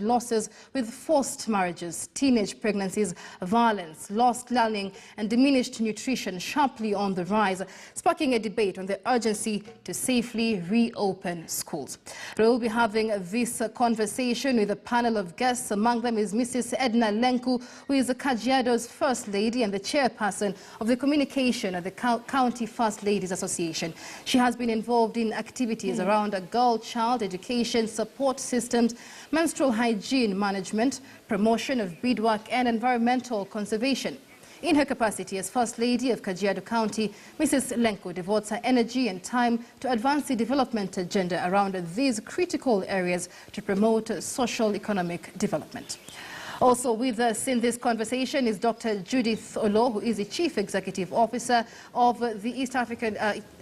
losses with forced marriages, teenage pregnancies, violence, lost learning and diminished nutrition sharply on the rise, sparking a debate on the urgency to safely reopen schools. We will be having this conversation with a panel of guests. Among them is Mrs. Edna Lenku, who is Kajiado's First Lady and the chairperson of the communication of the County First Ladies Association. She has been involved in activities around girl-child education, support systems, menstrual hygiene management, promotion of beadwork and environmental conservation. In her capacity as First Lady of Kajiado County, Mrs. Lenku devotes her energy and time to advance the development agenda around these critical areas to promote social economic development. Also with us in this conversation is Dr. Judith Oloh, who is the Chief Executive Officer of the East African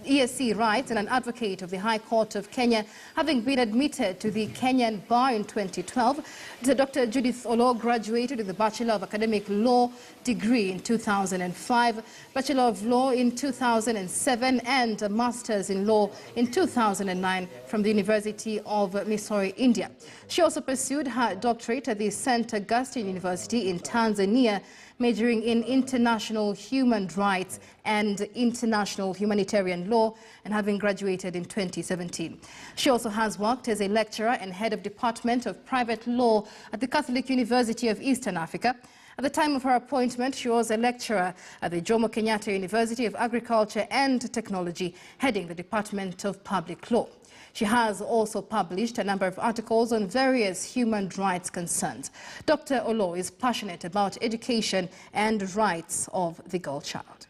ESC Rights and an advocate of the High Court of Kenya, having been admitted to the Kenyan Bar in 2012. Dr. Judith Oloh graduated with a Bachelor of Academic Law degree in 2005, Bachelor of Law in 2007 and a Master's in Law in 2009 from the University of Missouri, India. She also pursued her doctorate at the St. Augustine University in Tanzania, majoring in international human rights and international humanitarian law, and having graduated in 2017. She also has worked as a lecturer and head of Department of Private Law at the Catholic University of Eastern Africa. At the time of her appointment, she was a lecturer at the Jomo Kenyatta University of Agriculture and Technology, heading the Department of Public Law. She has also published a number of articles on various human rights concerns. Dr. Oloh is passionate about education and rights of the girl child.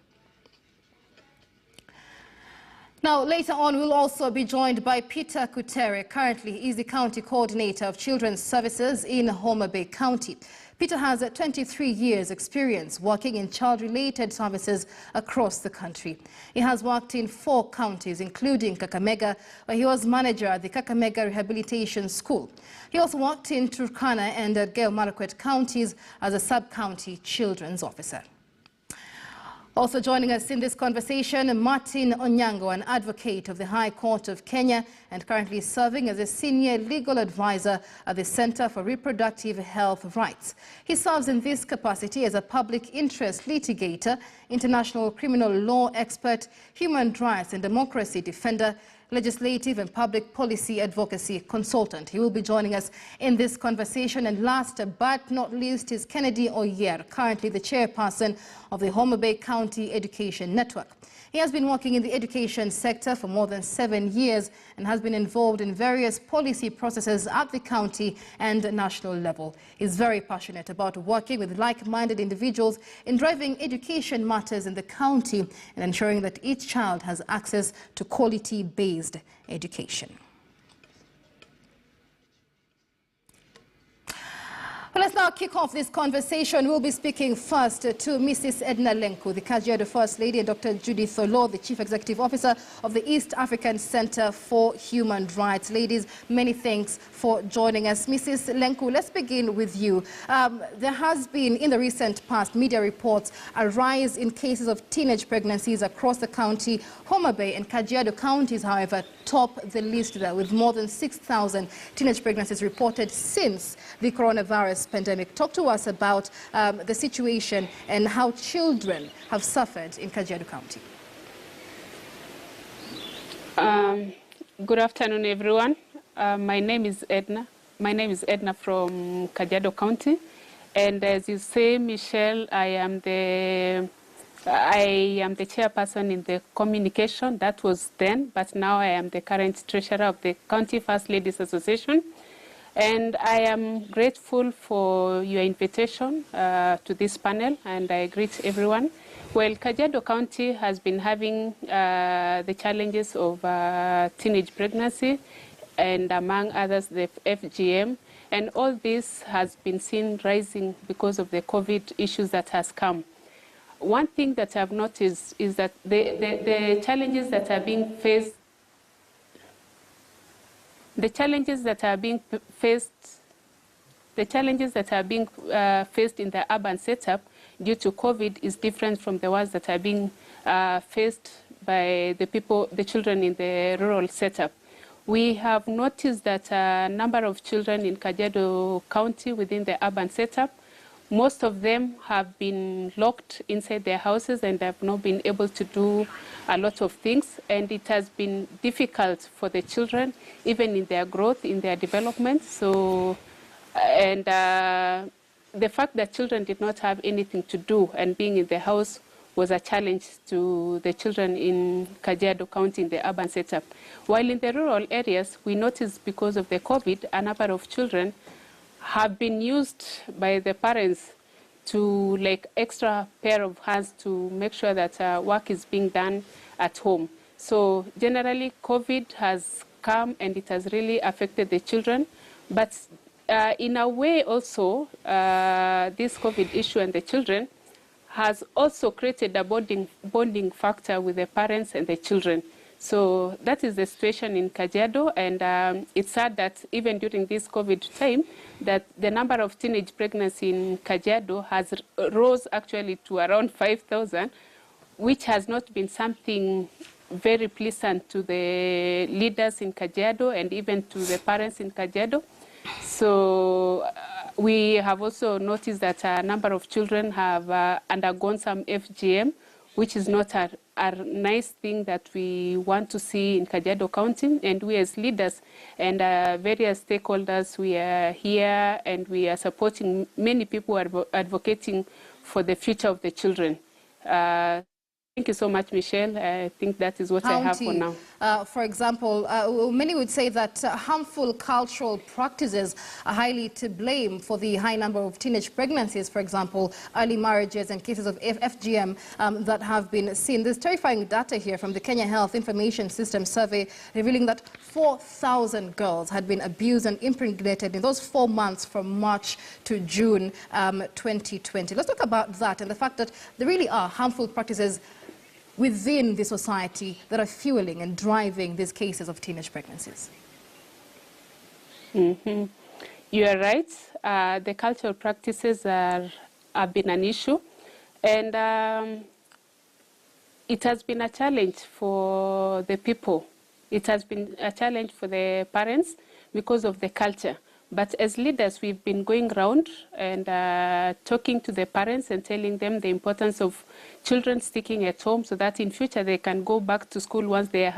Now, later on, we'll also be joined by Peter Kutere. Currently, he is the County Coordinator of Children's Services in Homa Bay County. Peter has 23 years' experience working in child-related services across the country. He has worked in 4 counties, including Kakamega, where he was manager at the Kakamega Rehabilitation School. He also worked in Turkana and Elgeyo Marakwet counties as a sub-county children's officer. Also joining us in this conversation, Martin Onyango, an advocate of the High Court of Kenya and currently serving as a senior legal advisor at the Center for Reproductive Health Rights. He serves in this capacity as a public interest litigator, international criminal law expert, human rights and democracy defender, legislative and public policy advocacy consultant. He will be joining us in this conversation. And last but not least is Kennedy Oyer, currently the chairperson of the Homa Bay County Education Network. He has been working in the education sector for more than 7 years and has been involved in various policy processes at the county and national level. He's very passionate about working with like-minded individuals in driving education matters in the county and ensuring that each child has access to quality-based education. Well, let's now kick off this conversation. We'll be speaking first to Mrs. Edna Lenku, the Kajiado First Lady, and Dr. Judith Oloh, the Chief Executive Officer of the East African Center for Human Rights. Ladies, many thanks for joining us. Mrs. Lenku, let's begin with you. There has been, in the recent past, media reports a rise in cases of teenage pregnancies across the county. Homa Bay and Kajiado counties, however, top the list there, with more than 6,000 teenage pregnancies reported since the coronavirus pandemic. Talk to us about the situation and how children have suffered in Kajiado County. Good afternoon, everyone. My name is Edna. My name is Edna from Kajiado County, and as you say, Michelle, I am the chairperson in the communication. That was then, but now I am the current treasurer of the County First Ladies Association. And I am grateful for your invitation to this panel, and I greet everyone. Well, Kajiado County has been having the challenges of teenage pregnancy, and among others, the FGM. And all this has been seen rising because of the COVID issues that has come. One thing that I've noticed is that the challenges that are being faced faced in the urban setup due to COVID is different from the ones that are being faced by the children in the rural setup. we have noticed that a number of children in Kajiado County within the urban setup, most of them have been locked inside their houses and have not been able to do a lot of things. And it has been difficult for the children, even in their growth, in their development. So, and the fact that children did not have anything to do and being in the house was a challenge to the children in Kajiado County in the urban setup. While in the rural areas, we noticed because of the COVID, a number of children have been used by the parents to like extra pair of hands to make sure that work is being done at home. So generally, COVID has come and it has really affected the children. But in a way also, this COVID issue and the children has also created a bonding factor with the parents and the children. So that is the situation in Kajiado, and it's sad that even during this COVID time, that the number of teenage pregnancy in Kajiado has rose actually to around 5,000, which has not been something very pleasant to the leaders in Kajiado and even to the parents in Kajiado. So we have also noticed that a number of children have undergone some FGM, which is not a nice thing that we want to see in Kajiado County. And we as leaders and various stakeholders, we are here and we are supporting many people who are advocating for the future of the children. Thank you so much, Michelle. I think that is what I have for now. For example, many would say that harmful cultural practices are highly to blame for the high number of teenage pregnancies, for example, early marriages and cases of FGM that have been seen. There's terrifying data here from the Kenya Health Information System survey revealing that 4,000 girls had been abused and impregnated in those 4 months from March to June 2020. Let's talk about that and the fact that there really are harmful practices within the society that are fueling and driving these cases of teenage pregnancies. Mm-hmm. You are right. The cultural practices have been an issue, and it has been a challenge for the people. It has been a challenge for the parents because of the culture. But as leaders, we've been going around and talking to the parents and telling them the importance of children sticking at home so that in future they can go back to school once they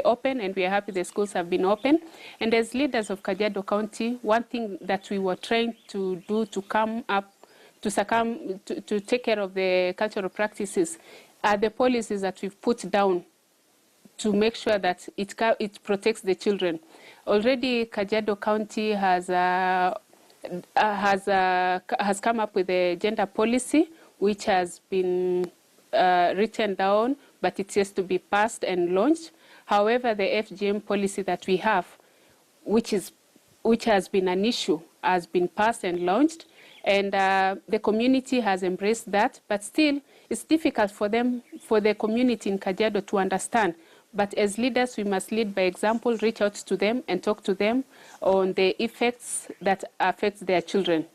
open, and we are happy the schools have been open. And as leaders of Kajiado County, one thing that we were trying to do to to take care of the cultural practices are the policies that we've put down to make sure that it protects the children. Already, Kajiado County has come up with a gender policy, which has been written down, but it has to be passed and launched. However, the FGM policy that we have, which has been an issue, has been passed and launched, and the community has embraced that. But still, it's difficult for the community in Kajiado to understand. But as leaders, we must lead by example, reach out to them and talk to them on the effects that affect their children.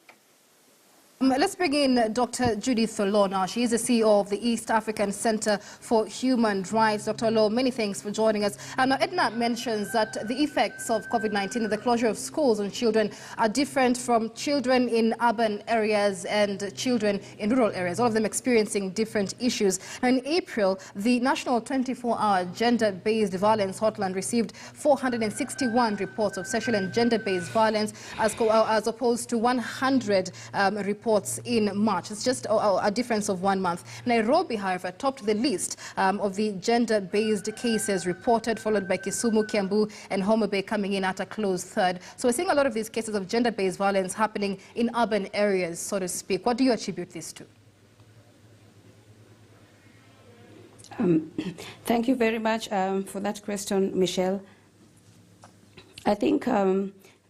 Let's bring in Dr. Judith Oloh now. She is the CEO of the East African Center for Human Rights. Dr. Oloh, many thanks for joining us. Now, Edna mentions that the effects of COVID-19 and the closure of schools on children are different from children in urban areas and children in rural areas, all of them experiencing different issues. Now, in April, the National 24-Hour Gender-Based Violence Hotline received 461 reports of sexual and gender-based violence as opposed to 100 reports in March. It's just a difference of 1 month. Nairobi, however, topped the list of the gender-based cases reported, followed by Kisumu, Kiambu, and Homa Bay coming in at a close third. So we're seeing a lot of these cases of gender-based violence happening in urban areas, so to speak. What do you attribute this to? Thank you very much for that question, Michelle. I think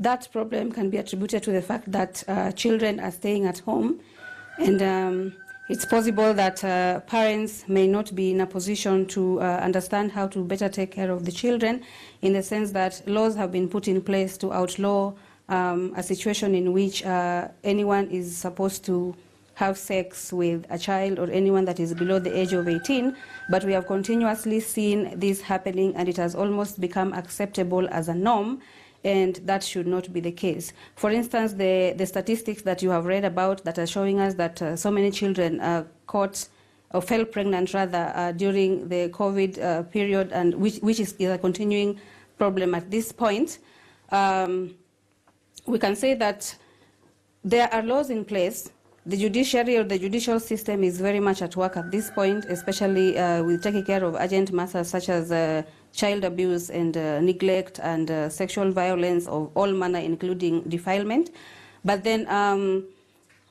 that problem can be attributed to the fact that children are staying at home, and it's possible that parents may not be in a position to understand how to better take care of the children, in the sense that laws have been put in place to outlaw a situation in which anyone is supposed to have sex with a child or anyone that is below the age of 18, but we have continuously seen this happening, and it has almost become acceptable as a norm, and that should not be the case. For instance, the statistics that you have read about that are showing us that so many children are caught or fell pregnant rather during the COVID period, and which is a continuing problem at this point. We can say that there are laws in place. The judiciary or the judicial system is very much at work at this point, especially with taking care of urgent matters such as child abuse and neglect and sexual violence of all manner, including defilement. But then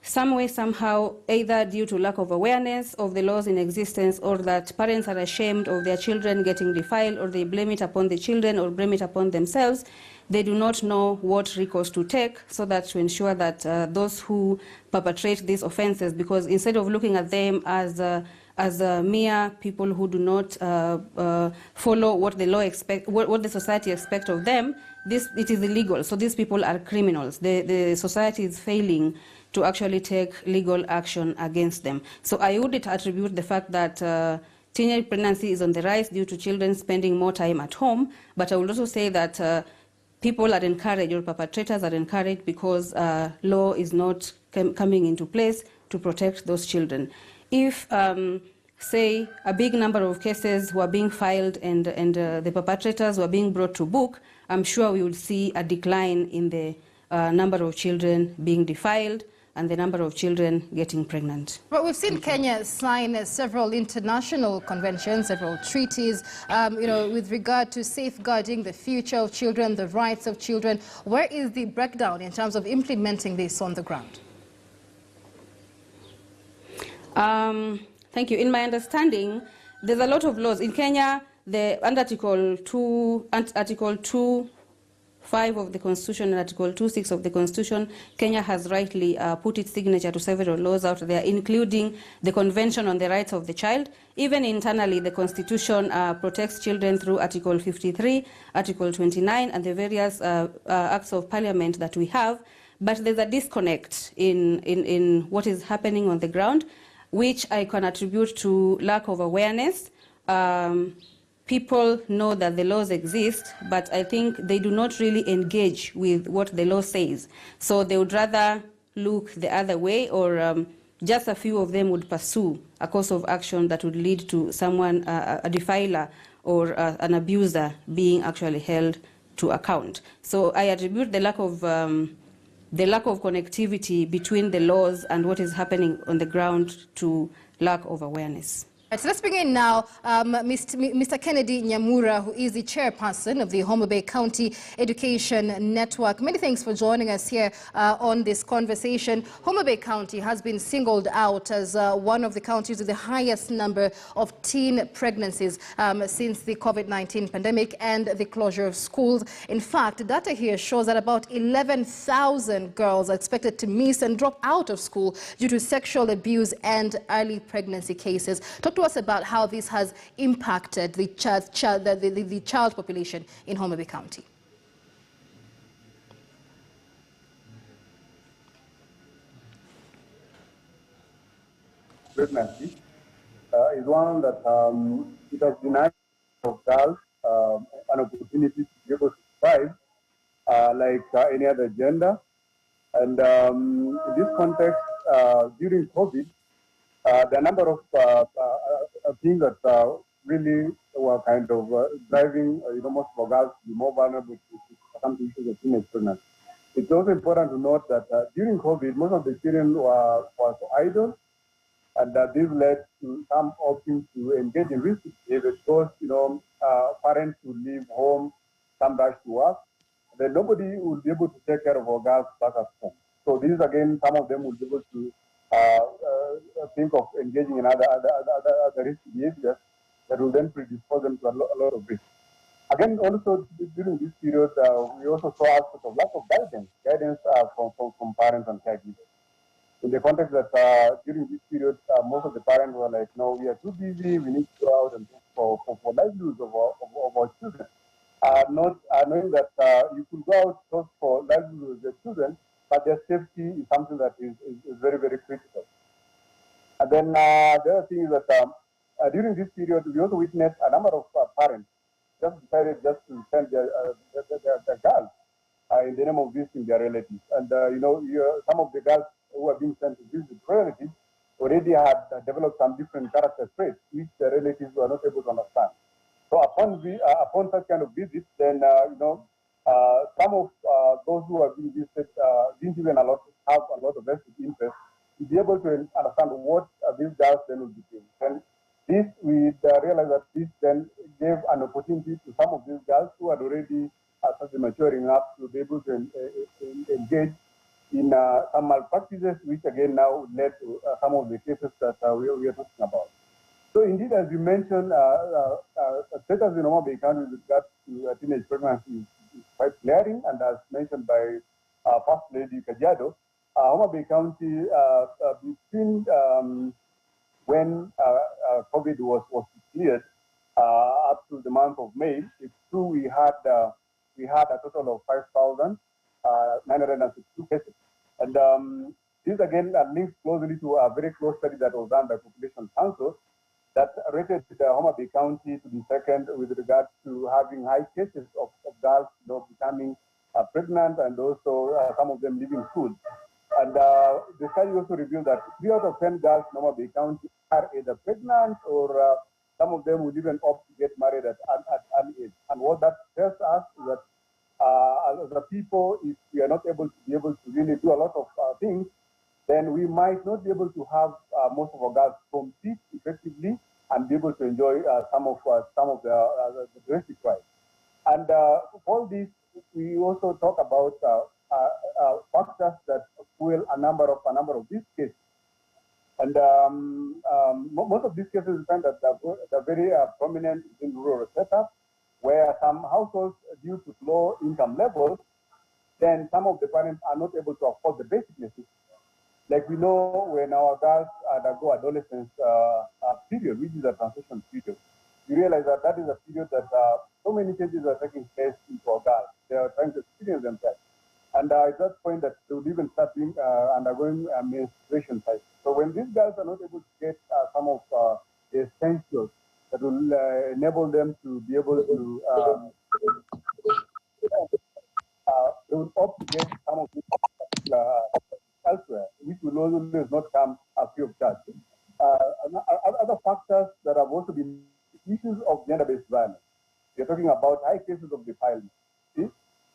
some way, somehow, either due to lack of awareness of the laws in existence, or that parents are ashamed of their children getting defiled, or they blame it upon the children or blame it upon themselves, they do not know what recourse to take, so that to ensure that those who perpetrate these offenses, because instead of looking at them as mere people who do not follow what the law expect, what the society expects of them, it is illegal. So these people are criminals. The society is failing to actually take legal action against them. So I would attribute the fact that teenage pregnancy is on the rise due to children spending more time at home, but I would also say that people are encouraged, or perpetrators are encouraged, because law is not coming into place to protect those children. If, say, a big number of cases were being filed and the perpetrators were being brought to book, I'm sure we would see a decline in the number of children being defiled and the number of children getting pregnant. Well, we've seen Kenya sign several international conventions, several treaties, with regard to safeguarding the future of children, the rights of children. Where is the breakdown in terms of implementing this on the ground? Thank you. In my understanding, there's a lot of laws. In Kenya, under Article 2.5 of the Constitution and Article 2.6 of the Constitution, Kenya has rightly put its signature to several laws out there, including the Convention on the Rights of the Child. Even internally, the Constitution protects children through Article 53, Article 29, and the various acts of parliament that we have. But there's a disconnect in what is happening on the ground, which I can attribute to lack of awareness. People know that the laws exist, but I think they do not really engage with what the law says. So they would rather look the other way, or just a few of them would pursue a course of action that would lead to someone, a defiler or an abuser, being actually held to account. So I attribute the lack of connectivity between the laws and what is happening on the ground to lack of awareness. Right, so let's bring in now Mr. Kennedy Nyamura, who is the chairperson of the Homa Bay County Education Network. Many thanks for joining us here on this conversation. Homa Bay County has been singled out as one of the counties with the highest number of teen pregnancies since the COVID-19 pandemic and the closure of schools. In fact, data here shows that about 11,000 girls are expected to miss and drop out of school due to sexual abuse and early pregnancy cases. Talk to us about how this has impacted the child population in Homa Bay County. Pregnancy is one that it has denied of girls an opportunity to be able to thrive like any other gender. And in this context, during COVID, the number of things that really were kind of driving, most for girls to be more vulnerable to some issues of teenage pregnancy. It's also important to note that during COVID, most of the children were idle, and this led to some opting to engage in risky behavior because, parents would leave home, some rush to work, then nobody would be able to take care of our girls back at home. So this is, again, some of them would be able to think of engaging in other risky behaviors that will then predispose them to a lot of risk. Again, also during this period, we also saw aspects of lack of guidance from parents and caregivers. In the context that during this period, most of the parents were like, no, we are too busy, we need to go out and look for livelihoods of our children. Not knowing that you could go out for livelihoods of your children, but their safety is something that is very, very critical. And then the other thing is that during this period, we also witnessed a number of parents just decided just to send their girls in the name of visiting their relatives. And, some of the girls who are being sent to visit relatives already had developed some different character traits, which the relatives were not able to understand. So upon such kind of visits, then, some of those who are being visited didn't even have a lot of vested interest to be able to understand what these girls then would be doing. And this, we realized that this then gave an opportunity to some of these girls who had already started maturing up to be able to engage in some malpractices, which again now led to some of the cases that we are talking about. So indeed, as you mentioned, status in Homa Bay County with regards to teenage pregnancy is quite glaring, and as mentioned by First Lady Kajiado, Homa Bay County between when COVID was cleared up to the month of May, it's true we had a total of 5,962 cases. And this again links closely to a very close study that was done by Population Council that rated Homa Bay County to be second with regard to having high cases of girls becoming pregnant, and also some of them leaving school. And the study also revealed that 3 out of 10 girls in Homa Bay County are either pregnant or some of them would even opt to get married at early age. And what that tells us is that as a people, if we are not able to really do a lot of things, then we might not be able to have most of our girls compete effectively and be able to enjoy some of the basic rights. And for all this, we also talk about factors that fuel a number of these cases. And most of these cases we find that they're very prominent in rural setups, where some households, due to low income levels, then some of the parents are not able to afford the basic necessities. Like we know when our girls undergo adolescence period, which is a transition period, you realize that that is a period that so many changes are taking place into our girls. They are trying to experience themselves. And at that point that they would even start undergoing menstruation cycle. So when these girls are not able to get some of the essentials that will enable them to be able to, they will opt to get some of these elsewhere, which will always not come free of charge. Other factors that have also been issues of gender-based violence. We're talking about high cases of defilement. See?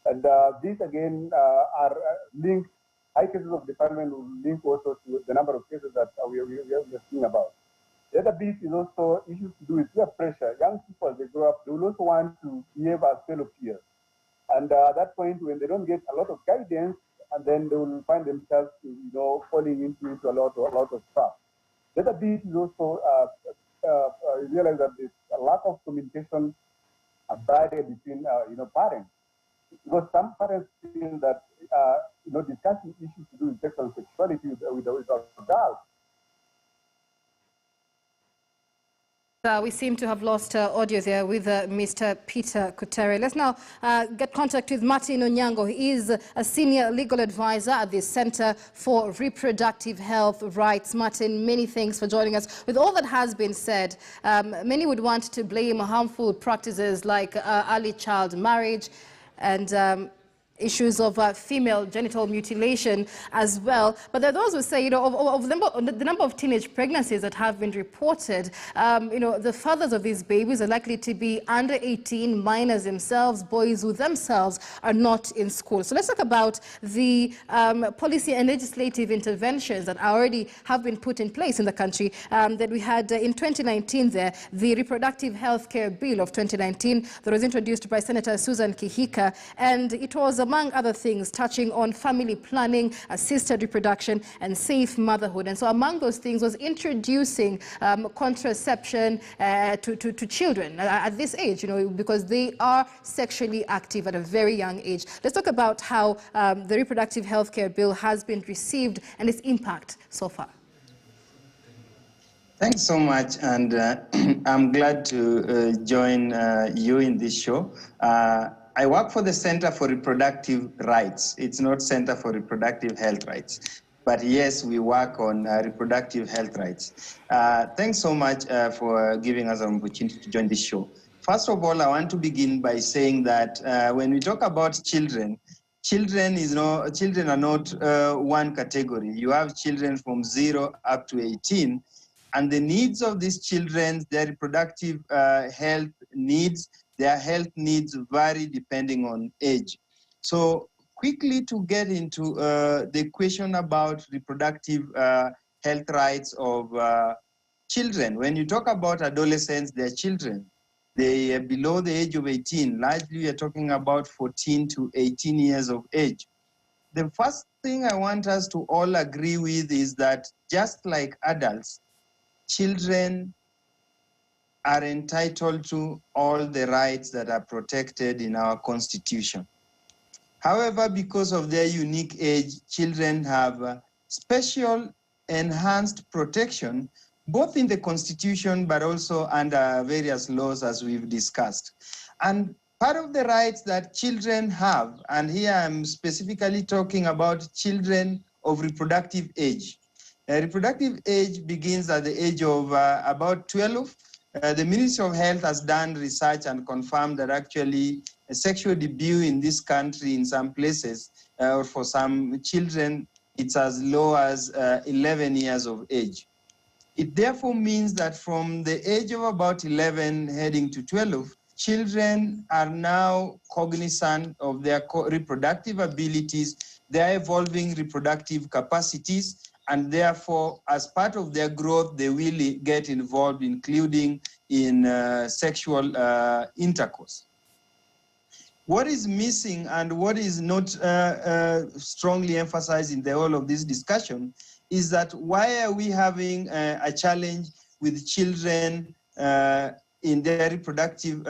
And these again are linked. High cases of defilement will link also to the number of cases that we are seeing about. The other bit is also issues to do with peer pressure. Young people, they grow up, they will also want to behave as fellow peers. And at that point, when they don't get a lot of guidance, and then they will find themselves, falling into a lot of stuff. The other bit is also you realize that there's a lack of communication barrier between parents. Because some parents feel that discussing issues to do with sexual sexuality with our girls. We seem to have lost audio there with Mr. Peter Kutere. Let's now get contact with Martin Onyango. He is a senior legal advisor at the Center for Reproductive Health Rights. Martin, many thanks for joining us. With all that has been said, many would want to blame harmful practices like early child marriage and issues of female genital mutilation as well. But there are those who say, of the number of teenage pregnancies that have been reported, the fathers of these babies are likely to be under 18, minors themselves, boys who themselves are not in school. So let's talk about the policy and legislative interventions that already have been put in place in the country. That we had in 2019 there, the Reproductive Health Care Bill of 2019 that was introduced by Senator Susan Kihika, and it was among other things, touching on family planning, assisted reproduction, and safe motherhood. And so among those things was introducing contraception to children at this age, because they are sexually active at a very young age. Let's talk about how the Reproductive Health Care Bill has been received and its impact so far. Thanks so much, and I'm glad to join you in this show. I work for the Center for Reproductive Rights. It's not Center for Reproductive Health Rights. but yes, we work on reproductive health rights. Thanks so much for giving us an opportunity to join this show. First of all, I want to begin by saying that when we talk about children, children are not one category. You have children from 0 up to 18, and the needs of these children, their reproductive health needs, their health needs vary depending on age. So quickly to get into the question about reproductive health rights of children. When you talk about adolescents, they're children. They are below the age of 18. Largely, we are talking about 14 to 18 years of age. The first thing I want us to all agree with is that just like adults, children are entitled to all the rights that are protected in our Constitution. However, because of their unique age, children have special enhanced protection, both in the Constitution but also under various laws, as we've discussed. And part of the rights that children have, and here I'm specifically talking about children of reproductive age. Reproductive age begins at the age of about 12. The Ministry of Health has done research and confirmed that actually a sexual debut in this country in some places, or for some children, it's as low as 11 years of age. It therefore means that from the age of about 11 heading to 12, children are now cognizant of their reproductive abilities, their evolving reproductive capacities, and therefore, as part of their growth, they will get involved, including in sexual intercourse. What is missing and what is not strongly emphasized in the whole of this discussion is that why are we having a challenge with children in their reproductive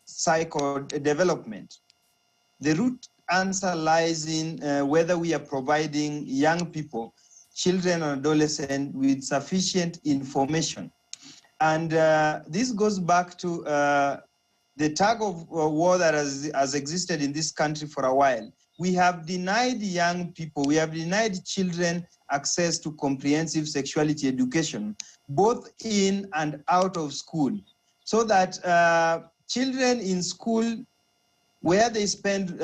cycle development? The root answer lies in whether we are providing young people, children and adolescents, with sufficient information. And this goes back to the tug of war that has existed in this country for a while. We have denied young people, we have denied children access to comprehensive sexuality education, both in and out of school, so that children in school, where they spend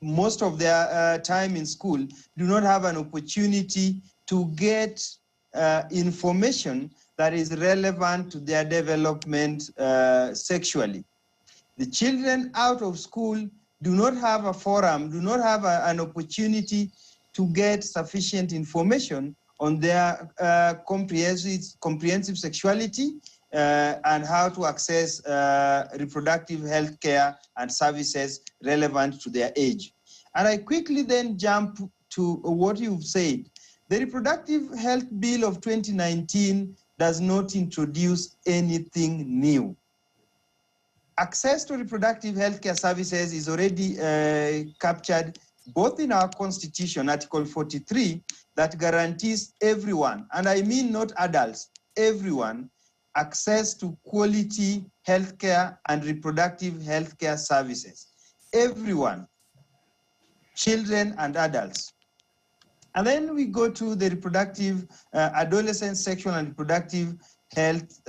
most of their time in school, do not have an opportunity to get information that is relevant to their development sexually. The children out of school do not have a forum, do not have an opportunity to get sufficient information on their comprehensive sexuality and how to access reproductive health care and services relevant to their age. And I quickly then jump to what you've said. The Reproductive Health Bill of 2019 does not introduce anything new. Access to reproductive health care services is already captured both in our Constitution, Article 43, that guarantees everyone, and I mean not adults, everyone, access to quality healthcare and reproductive healthcare services. Everyone, children and adults. And then we go to the reproductive, adolescent sexual and reproductive health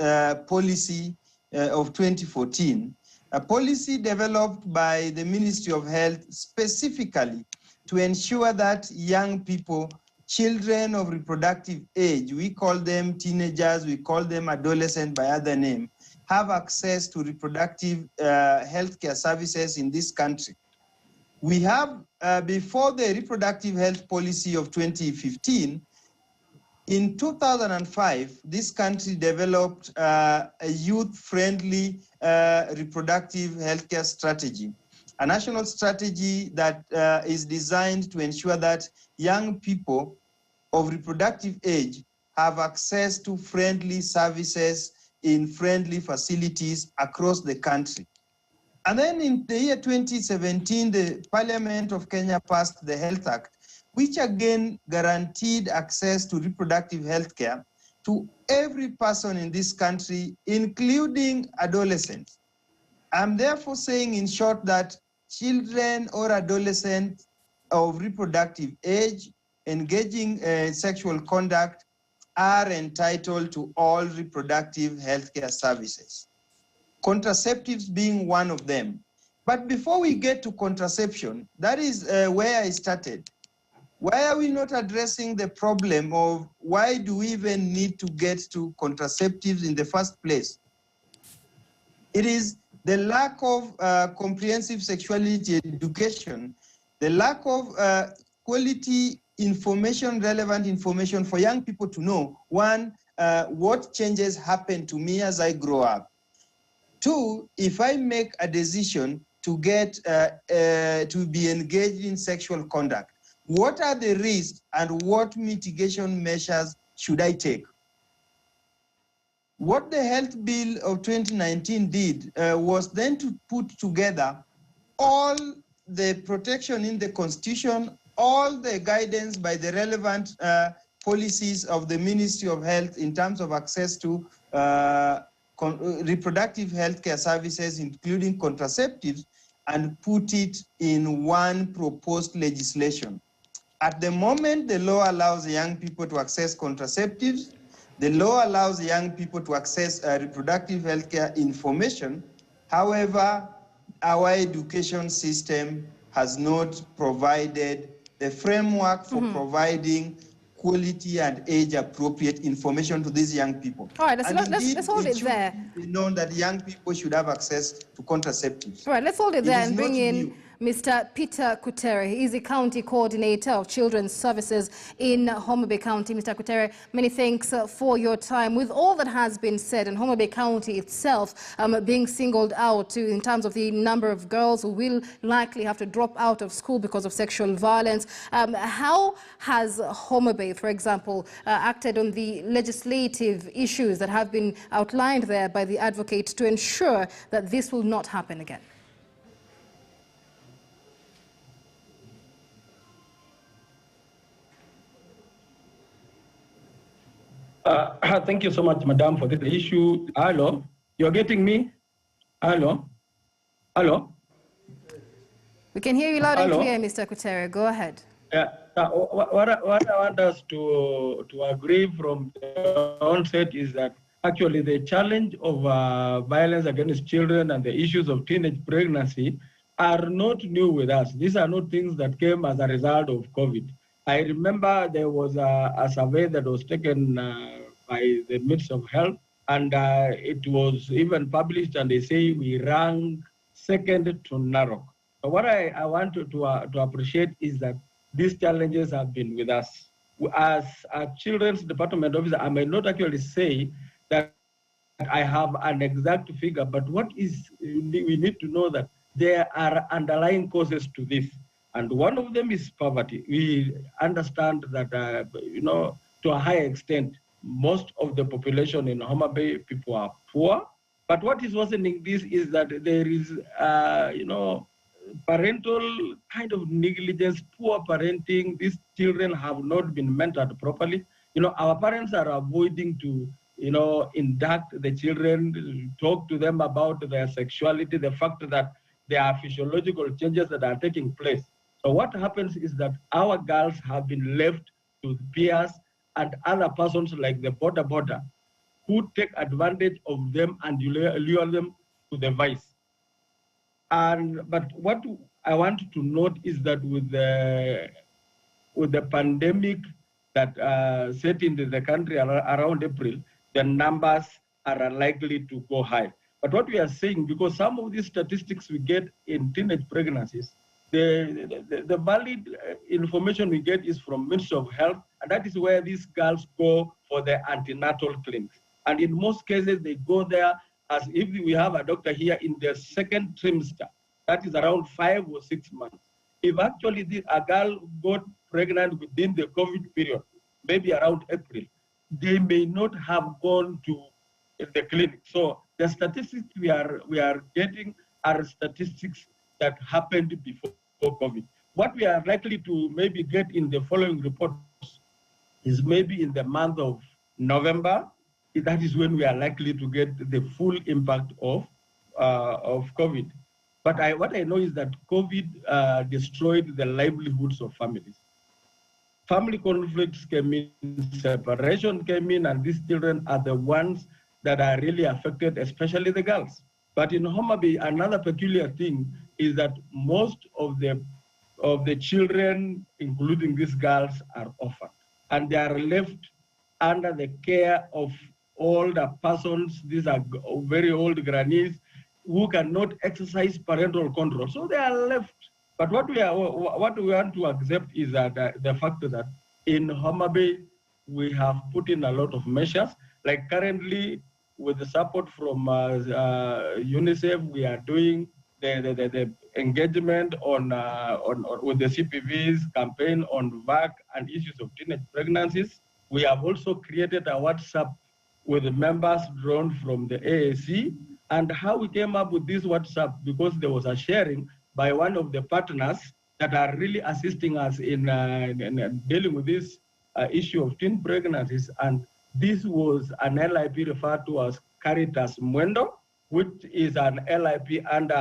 policy of 2014, a policy developed by the Ministry of Health specifically to ensure that young people, children of reproductive age, we call them teenagers, we call them adolescents by other name, have access to reproductive healthcare services in this country. We have, before the reproductive health policy of 2015, in 2005, this country developed a youth-friendly reproductive healthcare strategy, a national strategy that is designed to ensure that young people of reproductive age have access to friendly services in friendly facilities across the country. And then in the year 2017, the Parliament of Kenya passed the Health Act, which again guaranteed access to reproductive health care to every person in this country, including adolescents. I'm therefore saying in short that children or adolescents of reproductive age engaging sexual conduct are entitled to all reproductive healthcare services, contraceptives being one of them. But before we get to contraception, that is where I started. Why are we not addressing the problem of why do we even need to get to contraceptives in the first place? It is the lack of comprehensive sexuality education, the lack of quality information, relevant information for young people to know, one, what changes happen to me as I grow up. Two, if I make a decision to get to be engaged in sexual conduct, what are the risks and what mitigation measures should I take? What the Health Bill of 2019 did was then to put together all the protection in the Constitution, all the guidance by the relevant policies of the Ministry of Health in terms of access to reproductive healthcare services, including contraceptives, and put it in one proposed legislation. At the moment, the law allows young people to access contraceptives. The law allows young people to access reproductive healthcare information. However, our education system has not provided the framework for providing quality and age-appropriate information to these young people. All right, let's hold it should there. be known that young people should have access to contraceptives. All right, let's hold it there and bring in Mr. Peter Kutere. He is the County Coordinator of Children's Services in Homa Bay County. Mr. Kutere, many thanks for your time. With all that has been said, and Homa Bay County itself being singled out in terms of the number of girls who will likely have to drop out of school because of sexual violence, how has Homa Bay, for example, acted on the legislative issues that have been outlined there by the advocate to ensure that this will not happen again? Thank you so much, Madam, for this issue. Hello, you're getting me? Hello? Hello? We can hear you loud and clear, Mr. Kutere. Go ahead. Yeah. What I want us to agree from the onset is that actually the challenge of violence against children and the issues of teenage pregnancy are not new with us. These are not things that came as a result of COVID. I remember there was a survey that was taken by the Ministry of Health, and it was even published, and they say we rank second to Narok. So what I want to appreciate is that these challenges have been with us. As a children's department officer, I may not actually say that I have an exact figure, but what is we need to know that there are underlying causes to this. And one of them is poverty. We understand that, to a high extent, most of the population in Homa Bay, people are poor. But what is worsening this is that there is, parental kind of negligence, poor parenting. These children have not been mentored properly. Our parents are avoiding to, induct the children, talk to them about their sexuality, the fact that there are physiological changes that are taking place. So what happens is that our girls have been left to peers and other persons like the border who take advantage of them and lure them to the vice. But what I want to note is that with the pandemic that set into the country around April, the numbers are unlikely to go high. But what we are saying, because some of these statistics we get in teenage pregnancies, the valid information we get is from Ministry of Health, and that is where these girls go for their antenatal clinics. And in most cases, they go there as if we have a doctor here in their second trimester. That is around 5 or 6 months. If actually a girl got pregnant within the COVID period, maybe around April, they may not have gone to the clinic. So the statistics we are getting are statistics that happened before COVID. What we are likely to maybe get in the following reports is maybe in the month of November. That is when we are likely to get the full impact of COVID. But what I know is that COVID destroyed the livelihoods of families. family conflicts came in, separation came in, and these children are the ones that are really affected, especially the girls. But in Homa Bay, another peculiar thing is that most of the children, including these girls, are orphaned, and they are left under the care of older persons. These are very old grannies who cannot exercise parental control, so they are left. But what we want to accept is that the fact that in Homa Bay we have put in a lot of measures. Like currently, with the support from UNICEF, we are doing the engagement on with the CPV's campaign on VAC and issues of teenage pregnancies. We have also created a WhatsApp with members drawn from the AAC. And how we came up with this WhatsApp, because there was a sharing by one of the partners that are really assisting us in dealing with this issue of teen pregnancies. And this was an LIP referred to as Caritas Mwendo, which is an LIP under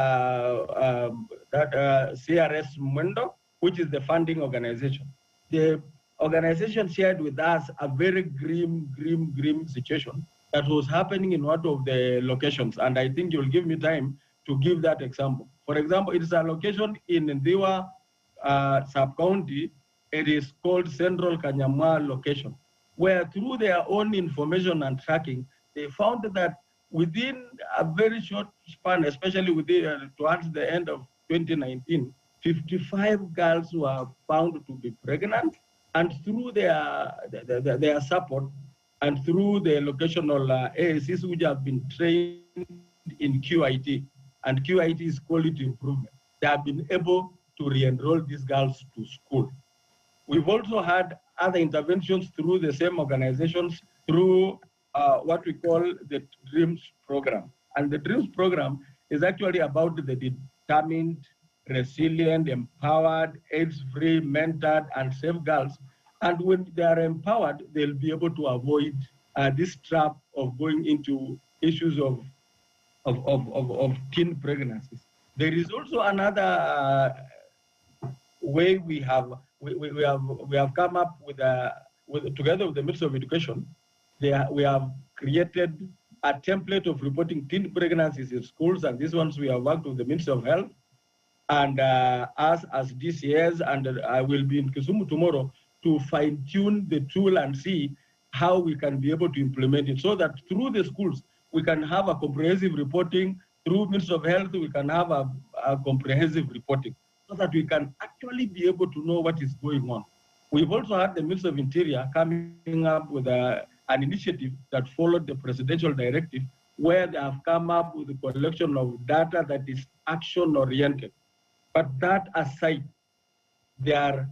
CRS Mwendo, which is the funding organization. The organization shared with us a very grim situation that was happening in one of the locations. And I think you'll give me time to give that example. For example, it is a location in Ndiwa sub-county. It is called Central Kanyamwa location, where through their own information and tracking, they found that within a very short span, especially towards the end of 2019, 55 girls were found to be pregnant, and through their support and through the locational AACs which have been trained in QIT, and QIT is quality improvement, they have been able to re-enroll these girls to school. We've also had other interventions through the same organizations through what we call the DREAMS program. And the DREAMS program is actually about the determined, resilient, empowered, AIDS-free, mentored, and safe girls. And when they are empowered, they'll be able to avoid this trap of going into issues of teen pregnancies. There is also another way we have come up with together with the Ministry of Education. We have created a template of reporting teen pregnancies in schools, and these ones we have worked with the Ministry of Health and us as DCS, and I will be in Kisumu tomorrow to fine-tune the tool and see how we can be able to implement it, so that through the schools we can have a comprehensive reporting. Through Ministry of Health, we can have a comprehensive reporting, so that we can actually be able to know what is going on. We've also had the Ministry of Interior coming up with an initiative that followed the presidential directive, where they have come up with a collection of data that is action-oriented. But that aside, there are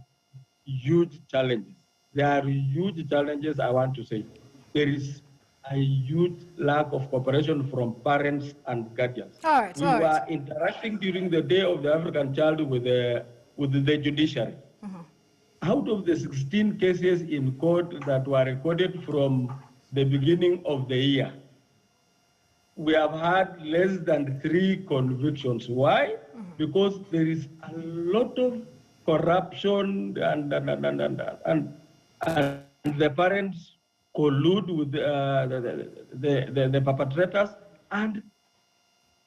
huge challenges. There are huge challenges, I want to say. There is a huge lack of cooperation from parents and guardians. We were interacting during the Day of the African Child with the judiciary. Out of the 16 cases in court that were recorded from the beginning of the year, we have had less than 3 convictions. Why? Because there is a lot of corruption, and the parents collude with the perpetrators, and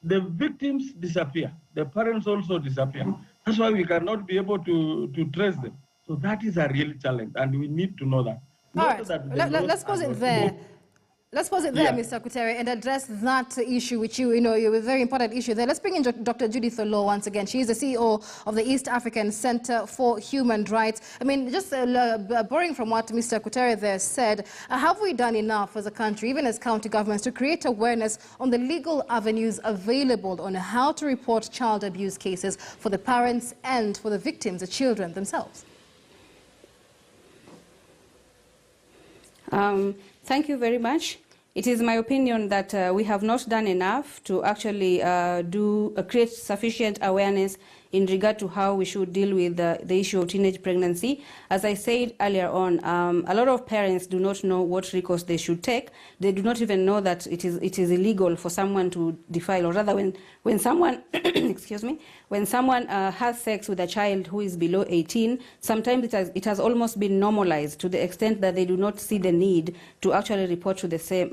the victims disappear. The parents also disappear. That's why we cannot be able to trace them. So that is a real challenge, and we need to know that. All right, let's pause it there. Let's pause it there, Yeah. Mr. Kutere, and address that issue, which you know, a very important issue there. Let's bring in Dr. Judith Oloh once again. She is the CEO of the East African Center for Human Rights. I mean, just borrowing from what Mr. Kutere there said, have we done enough as a country, even as county governments, to create awareness on the legal avenues available on how to report child abuse cases for the parents and for the victims, the children themselves? Thank you very much. It is my opinion that we have not done enough to actually create sufficient awareness in regard to how we should deal with the issue of teenage pregnancy. As I said earlier on, a lot of parents do not know what recourse they should take. They do not even know that it is illegal for someone to defile, or rather when someone, excuse me, when someone has sex with a child who is below 18, sometimes it has almost been normalized to the extent that they do not see the need to actually report the same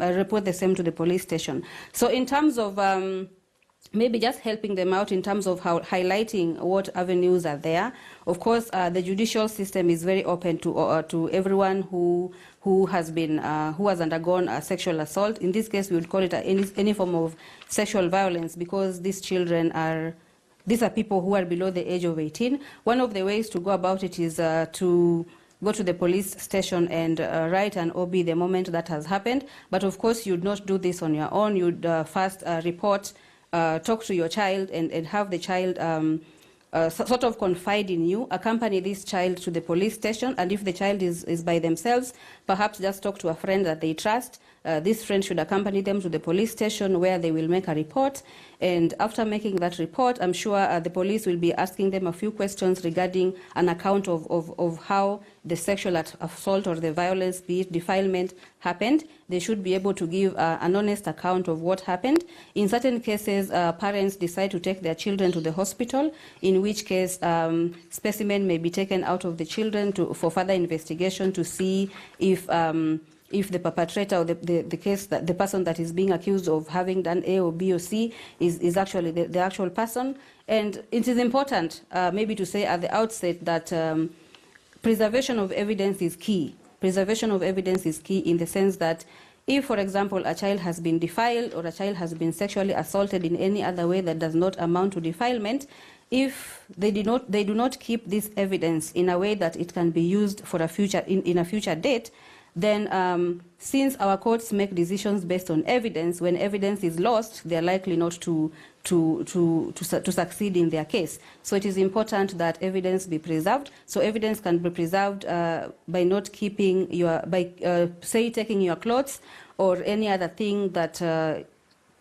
to the police station. So in terms of maybe just helping them out in terms of highlighting what avenues are there. Of course, the judicial system is very open to everyone who has undergone a sexual assault. In this case, we would call it any form of sexual violence, because these are people who are below the age of 18. One of the ways to go about it is to go to the police station and write an OB the moment that has happened. But of course, you'd not do this on your own. You'd first report, talk to your child, and have the child sort of confide in you, accompany this child to the police station, and if the child is by themselves, perhaps just talk to a friend that they trust. This friend should accompany them to the police station, where they will make a report. And after making that report, I'm sure the police will be asking them a few questions regarding an account of how the sexual assault or the violence, be it defilement, happened. They should be able to give an honest account of what happened. In certain cases, parents decide to take their children to the hospital, in which case specimen may be taken out of the children for further investigation to see if the perpetrator or the person that is being accused of having done A or B or C is actually the actual person. And it is important maybe to say at the outset that preservation of evidence is key. Preservation of evidence is key in the sense that if, for example, a child has been defiled or a child has been sexually assaulted in any other way that does not amount to defilement, if they do not keep this evidence in a way that it can be used for a future in a future date, then since our courts make decisions based on evidence, when evidence is lost, they are likely not to succeed in their case. So it is important that evidence be preserved. So evidence can be preserved by not keeping say taking your clothes or any other thing that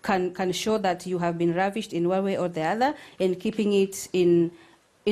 can show that you have been ravished in one way or the other, and keeping it in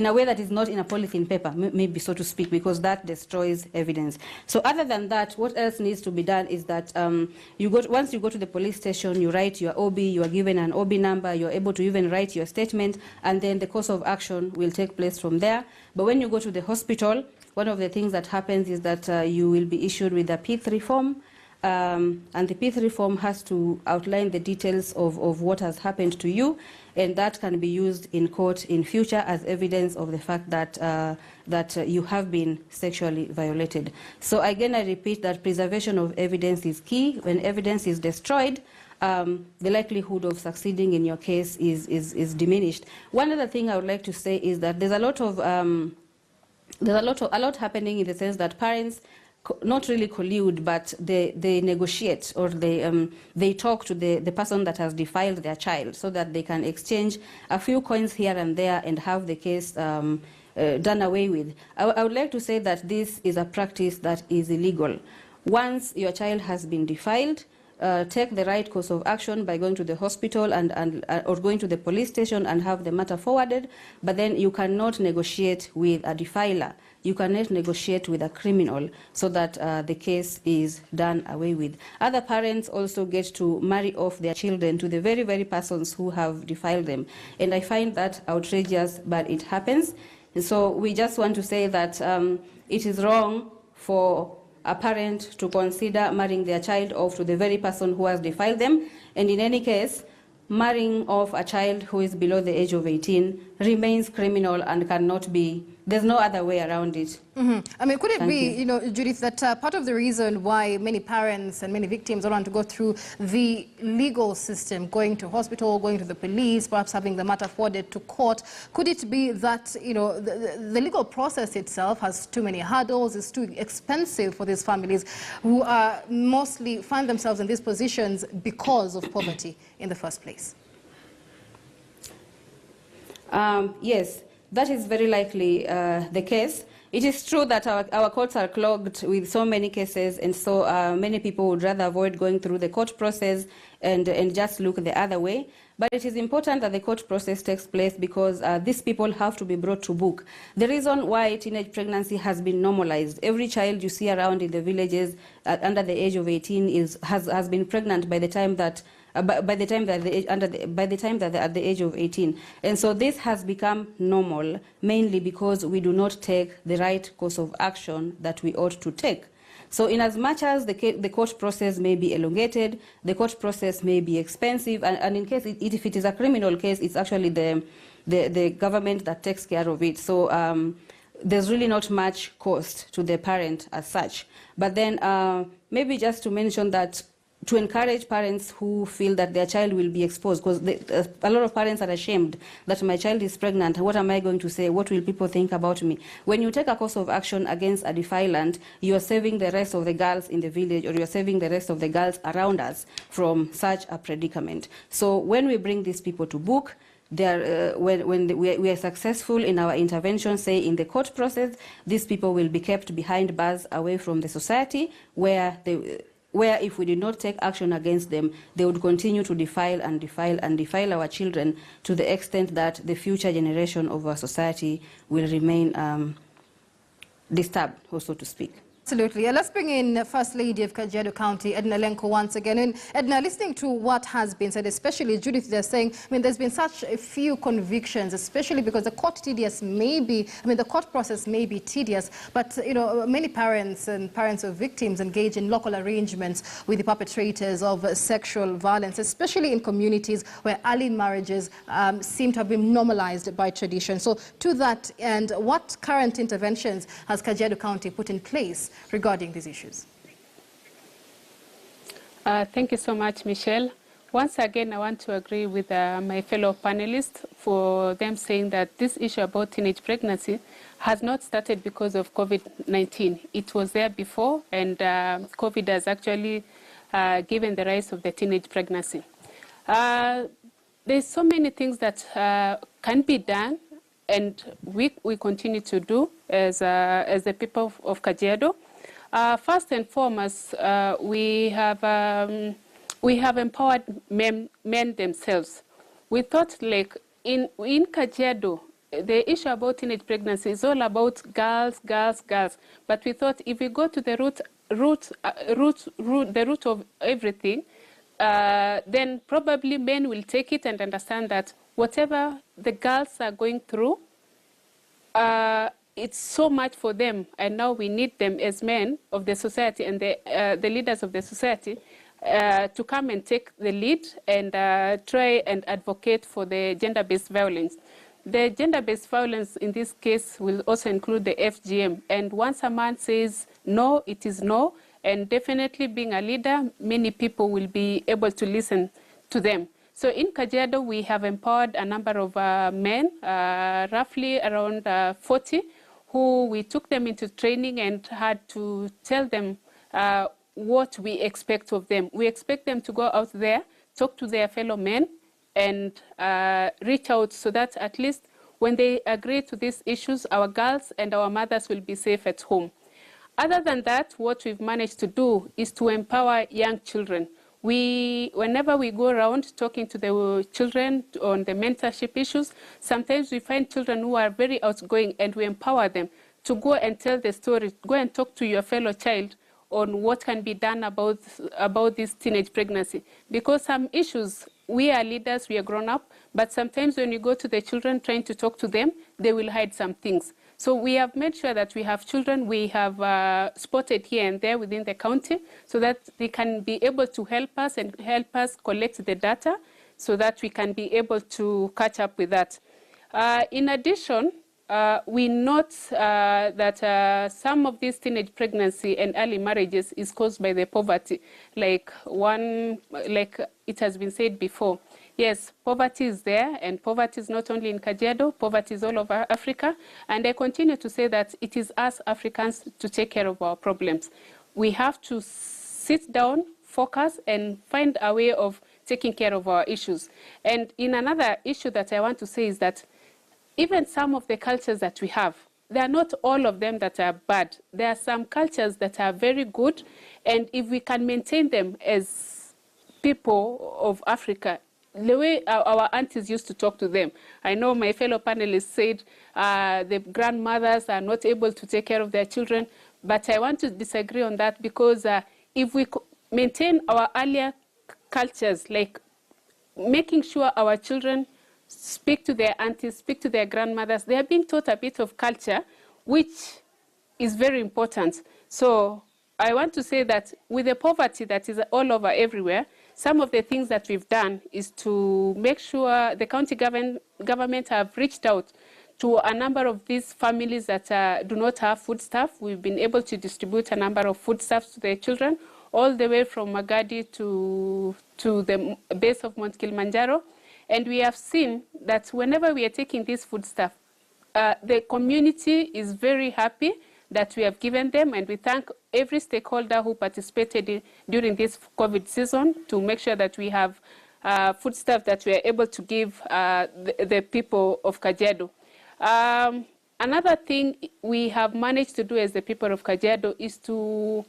a way that is not in a polythene paper, maybe so to speak, because that destroys evidence. So other than that, what else needs to be done is that once you go to the police station, you write your OB, you are given an OB number, you're able to even write your statement, and then the course of action will take place from there. But when you go to the hospital, one of the things that happens is that you will be issued with a P3 form, and the P3 form has to outline the details of what has happened to you, and that can be used in court in future as evidence of the fact that you have been sexually violated. So again, I repeat that preservation of evidence is key. When evidence is destroyed, the likelihood of succeeding in your case is diminished. One other thing I would like to say is that there's a lot happening in the sense that parents not really collude, but they negotiate, or they talk to the person that has defiled their child, so that they can exchange a few coins here and there and have the case done away with. I would like to say that this is a practice that is illegal. Once your child has been defiled, take the right course of action by going to the hospital or going to the police station and have the matter forwarded, but then you cannot negotiate with a defiler. You cannot negotiate with a criminal, so that the case is done away with. Other parents also get to marry off their children to the very, very persons who have defiled them. And I find that outrageous, but it happens. And so we just want to say that it is wrong for a parent to consider marrying their child off to the very person who has defiled them. And in any case, marrying off a child who is below the age of 18 remains criminal and cannot be, there's no other way around it. Mm-hmm. I mean, could it be, Judith, that part of the reason why many parents and many victims don't want to go through the legal system, going to hospital, going to the police, perhaps having the matter forwarded to court, could it be that, the legal process itself has too many hurdles, is too expensive for these families who are mostly find themselves in these positions because of poverty in the first place? Yes. That is very likely the case. It is true that our courts are clogged with so many cases, and so many people would rather avoid going through the court process and just look the other way. But it is important that the court process takes place because these people have to be brought to book. The reason why teenage pregnancy has been normalized, every child you see around in the villages under the age of 18 has been pregnant by the time that by the time that they're at the age of 18. And so this has become normal, mainly because we do not take the right course of action that we ought to take. So in as much as the court process may be elongated, the court process may be expensive, and in case if it is a criminal case, it's actually the government that takes care of it. So there's really not much cost to the parent as such. But then maybe just to mention that, to encourage parents who feel that their child will be exposed, because a lot of parents are ashamed that my child is pregnant. What am I going to say? What will people think about me? When you take a course of action against a defilant, you are saving the rest of the girls in the village, or you are saving the rest of the girls around us from such a predicament. So when we bring these people to book, when we are successful in our intervention, say in the court process, these people will be kept behind bars away from the society, where if we did not take action against them, they would continue to defile our children to the extent that the future generation of our society will remain disturbed, or so to speak. Absolutely. Let's bring in First Lady of Kajiado County, Edna Lenko, once again. And Edna, listening to what has been said, especially Judith, they're saying, there's been such a few convictions, especially because the court the court process may be tedious, but, many parents and parents of victims engage in local arrangements with the perpetrators of sexual violence, especially in communities where early marriages seem to have been normalized by tradition. So to that end, what current interventions has Kajiado County put in place regarding these issues? Thank you so much, Michelle. Once again, I want to agree with my fellow panelists for them saying that this issue about teenage pregnancy has not started because of COVID-19. It was there before, and COVID has actually given the rise of the teenage pregnancy. There's so many things that can be done, and we continue to do as the people of Kajiado. First and foremost, we have empowered men themselves. We thought, like, in Kajiado, the issue about teenage pregnancy is all about girls. But we thought if we go to the root of everything, then probably men will take it and understand that whatever the girls are going through, it's so much for them, and now we need them as men of the society and the leaders of the society to come and take the lead and try and advocate for the gender-based violence. The gender-based violence in this case will also include the FGM, and once a man says no, it is no, and definitely being a leader, many people will be able to listen to them. So in Kajiado, we have empowered a number of men, roughly around 40, who we took them into training and had to tell them what we expect of them. We expect them to go out there, talk to their fellow men, and reach out so that at least when they agree to these issues, our girls and our mothers will be safe at home. Other than that, what we've managed to do is to empower young children. Whenever we go around talking to the children on the mentorship issues, sometimes we find children who are very outgoing, and we empower them to go and tell the story, go and talk to your fellow child on what can be done about this teenage pregnancy. Because some issues, we are leaders, we are grown up, but sometimes when you go to the children trying to talk to them, they will hide some things. So we have made sure that we have children we have spotted here and there within the county so that they can be able to help us and help us collect the data so that we can be able to catch up with that. In addition, we note that some of these teenage pregnancy and early marriages is caused by the poverty, like it has been said before. Yes, poverty is there, and poverty is not only in Kajiado, poverty is all over Africa, and I continue to say that it is us Africans to take care of our problems. We have to sit down, focus, and find a way of taking care of our issues. And in another issue that I want to say is that even some of the cultures that we have, there are not all of them that are bad. There are some cultures that are very good, and if we can maintain them as people of Africa, the way our aunties used to talk to them. I know my fellow panelists said the grandmothers are not able to take care of their children, but I want to disagree on that, because if we maintain our earlier cultures, like making sure our children speak to their aunties, speak to their grandmothers, they are being taught a bit of culture, which is very important. So I want to say that with the poverty that is all over everywhere, some of the things that we've done is to make sure the county government have reached out to a number of these families that do not have foodstuff. We've been able to distribute a number of foodstuffs to their children, all the way from Magadi to the base of Mount Kilimanjaro. And we have seen that whenever we are taking this foodstuff, the community is very happy that we have given them, and we thank every stakeholder who participated during this COVID season to make sure that we have foodstuff that we are able to give the people of Kajiado. Another thing we have managed to do as the people of Kajiado is to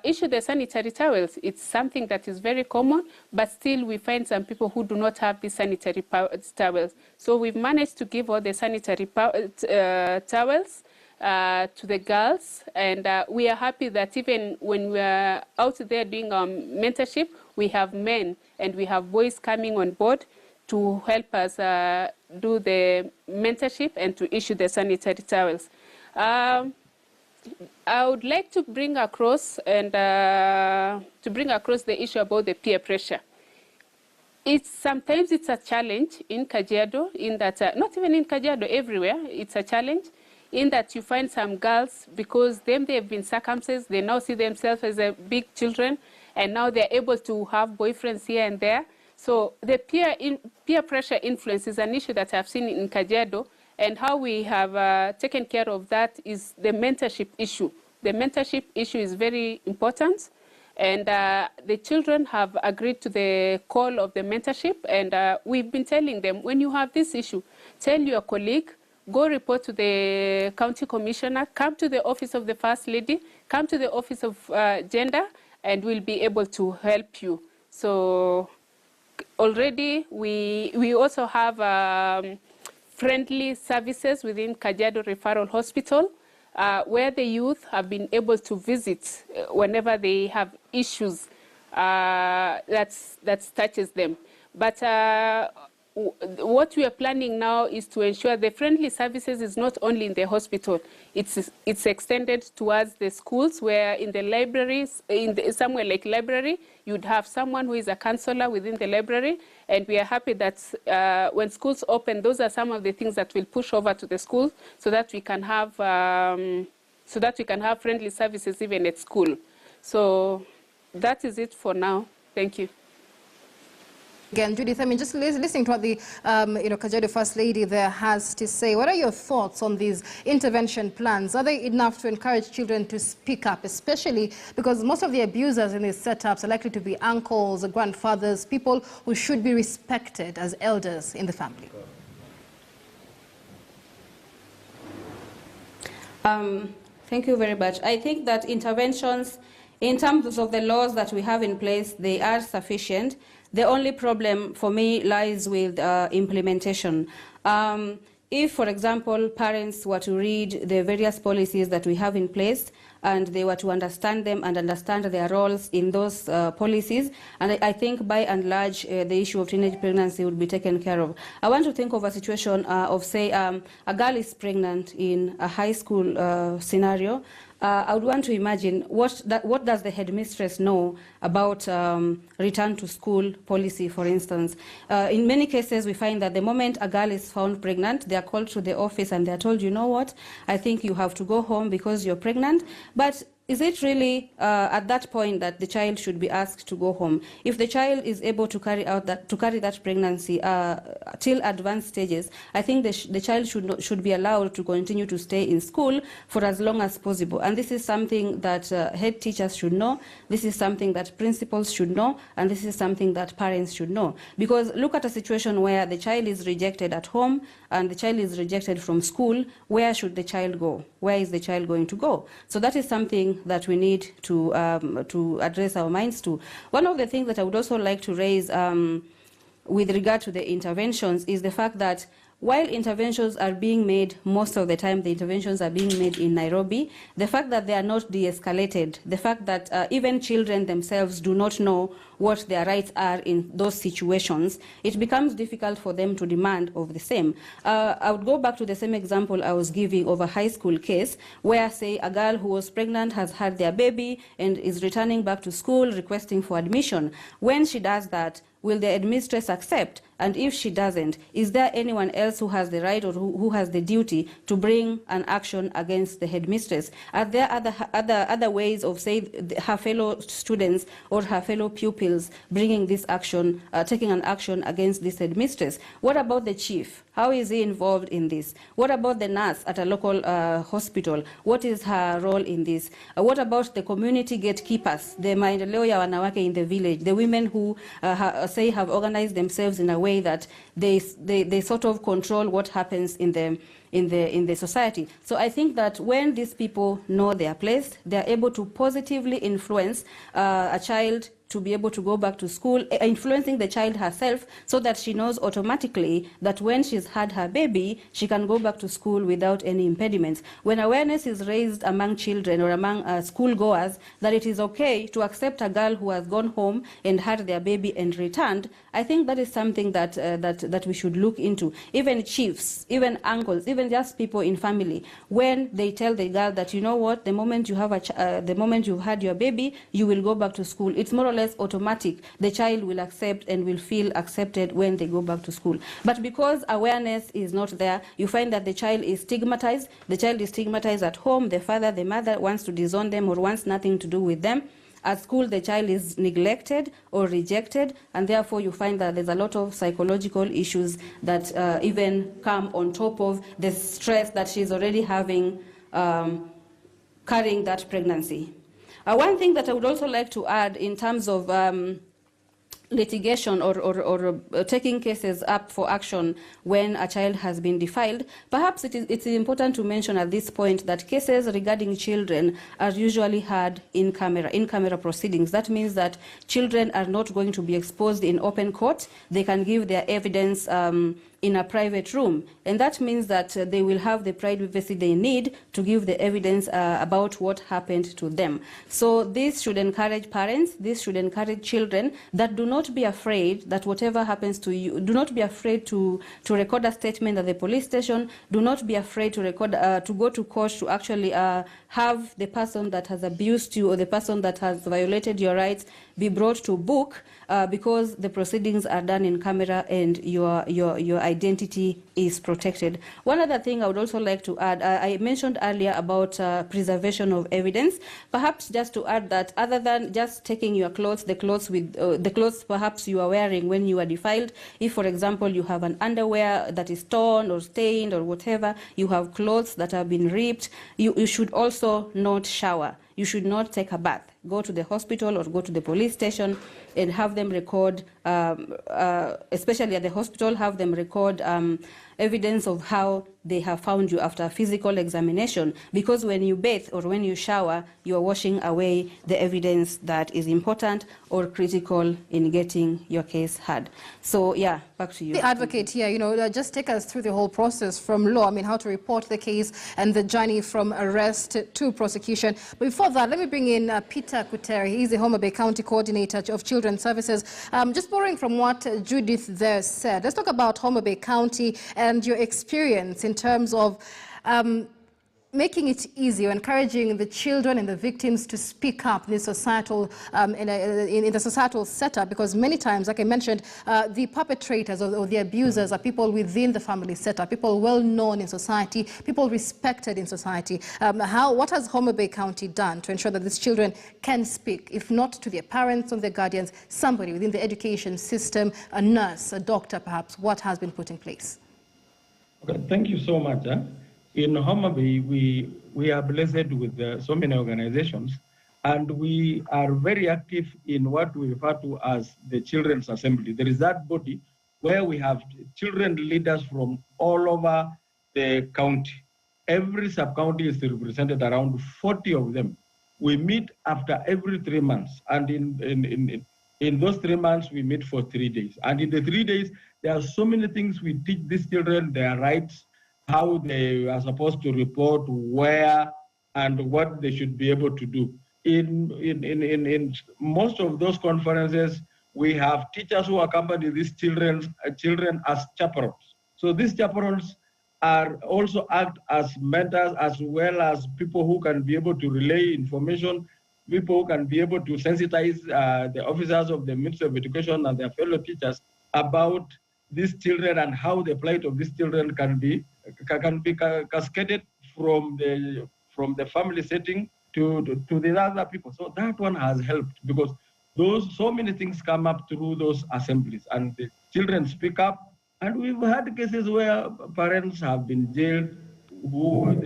issue the sanitary towels. It's something that is very common, but still we find some people who do not have the sanitary towels. So we've managed to give all the sanitary towels to the girls, and we are happy that even when we are out there doing mentorship, we have men and we have boys coming on board to help us do the mentorship and to issue the sanitary towels. I would like to bring across the issue about the peer pressure. Sometimes it's a challenge in Kajiado, in that not even in Kajiado, everywhere it's a challenge, in that you find some girls, because they have been circumcised, they now see themselves as big children, and now they're able to have boyfriends here and there. So the peer pressure influence is an issue that I've seen in Kajiado. And how we have taken care of that is the mentorship issue. The mentorship issue is very important, and the children have agreed to the call of the mentorship, and we've been telling them, when you have this issue, tell your colleague, go report to the county commissioner, come to the office of the First Lady, come to the office of gender, and we'll be able to help you. So already we also have friendly services within Kajiado Referral Hospital, where the youth have been able to visit whenever they have issues that touches them. But what we are planning now is to ensure the friendly services is not only in the hospital, it's extended towards the schools, where in the libraries, somewhere like library, you'd have someone who is a counselor within the library. And we are happy that when schools open, those are some of the things that will push over to the schools, so that we can have friendly services even at school. So that is it for now. Thank you. Again, Judith, I mean, just listening to what the Kajiado First Lady there has to say, what are your thoughts on these intervention plans? Are they enough to encourage children to speak up, especially because most of the abusers in these setups are likely to be uncles or grandfathers, people who should be respected as elders in the family? Thank you very much. I think that interventions, in terms of the laws that we have in place, they are sufficient. The only problem for me lies with implementation. If, for example, parents were to read the various policies that we have in place, and they were to understand them and understand their roles in those policies, and I think by and large the issue of teenage pregnancy would be taken care of. I want to think of a situation of, say, a girl is pregnant in a high school scenario. I would want to imagine what does the headmistress know about return to school policy, for instance. In many cases, we find that the moment a girl is found pregnant, they are called to the office and they are told, you know what, I think you have to go home because you're pregnant. But is it really at that point that the child should be asked to go home? If the child is able to carry that pregnancy till advanced stages, I think the child should be allowed to continue to stay in school for as long as possible. And this is something that head teachers should know. This is something that principals should know, and this is something that parents should know. Because look at a situation where the child is rejected at home and the child is rejected from school. Where should the child go? Where is the child going to go? So that is something that we need to address our minds to. One of the things that I would also like to raise with regard to the interventions is the fact that while interventions are being made, most of the time the interventions are being made in Nairobi, the fact that they are not de-escalated, the fact that even children themselves do not know what their rights are in those situations, it becomes difficult for them to demand of the same. I would go back to the same example I was giving of a high school case where, say, a girl who was pregnant has had their baby and is returning back to school requesting for admission. When she does that, will the headmistress accept? And if she doesn't, is there anyone else who has the right or who has the duty to bring an action against the headmistress? Are there other ways of, say, her fellow students or her fellow pupils bringing this action, taking an action against this headmistress? What about the chief? How is he involved in this? What about the nurse at a local hospital? What is her role in this? What about the community gatekeepers, the maendeleo ya wanawake in the village, the women who say have organized themselves in a way that they sort of control what happens in the society? So I think that when these people know their place, they are able to positively influence a child to be able to go back to school, influencing the child herself so that she knows automatically that when she's had her baby, she can go back to school without any impediments. When awareness is raised among children or among schoolgoers that it is okay to accept a girl who has gone home and had their baby and returned, I think that is something that, that we should look into. Even chiefs, even uncles, even just people in family, when they tell the girl that, you know what, the moment you have the moment you've had your baby, you will go back to school. It's more or less automatic. The child will accept and will feel accepted when they go back to school. But because awareness is not there, you find that the child is stigmatized. The child is stigmatized at home. The father, the mother wants to disown them or wants nothing to do with them. At school, the child is neglected or rejected, and therefore you find that there's a lot of psychological issues that even come on top of the stress that she's already having carrying that pregnancy. One thing that I would also like to add in terms of litigation or taking cases up for action when a child has been defiled, perhaps it's important to mention at this point that cases regarding children are usually heard in camera proceedings. That means that children are not going to be exposed in open court. They can give their evidence in a private room, and that means that they will have the privacy they need to give the evidence about what happened to them. So this should encourage parents, this should encourage children that do not be afraid that whatever happens to you, do not be afraid to record a statement at the police station, do not be afraid to record, to go to court to actually have the person that has abused you or the person that has violated your rights be brought to book, because the proceedings are done in camera and your identity is protected. One other thing I would also like to add, I mentioned earlier about preservation of evidence. Perhaps just to add that other than just taking your clothes, the clothes perhaps you are wearing when you are defiled, if for example you have an underwear that is torn or stained or whatever, you have clothes that have been ripped, you should also not shower. You should not take a bath. Go to the hospital or go to the police station and have them record, especially at the hospital, have them record evidence of how they have found you after a physical examination. Because when you bathe or when you shower, you are washing away the evidence that is important or critical in getting your case heard. So, yeah, back to you. The advocate here, you know, just take us through the whole process from law, I mean, how to report the case and the journey from arrest to prosecution. But before that, let me bring in Peter Kuteri. He's the Homa Bay County Coordinator of Children's Services. Just borrowing from what Judith there said, let's talk about Homa Bay County and your experience in terms of making it easier, encouraging the children and the victims to speak up in the societal in the societal setup, because many times, like I mentioned, the perpetrators or the abusers are people within the family setup, people well known in society, people respected in society. What has Homa Bay County done to ensure that these children can speak, if not to their parents or their guardians, somebody within the education system, a nurse, a doctor perhaps? What has been put in place? Okay, thank you so much. In Homa Bay, we are blessed with so many organizations, and we are very active in what we refer to as the Children's Assembly. There is that body where we have children leaders from all over the county. Every sub-county is represented, around 40 of them. We meet after every 3 months, and in those 3 months, we meet for 3 days. And in the 3 days, there are so many things we teach these children, their rights, how they are supposed to report, where, and what they should be able to do. In most of those conferences, we have teachers who accompany these children as chaperones. So these chaperones are also act as mentors, as well as people who can be able to relay information, people who can be able to sensitize the officers of the Ministry of Education and their fellow teachers about these children and how the plight of these children can be cascaded from the family setting to the other people. So that one has helped, because so many things come up through those assemblies, and the children speak up. And we've had cases where parents have been jailed,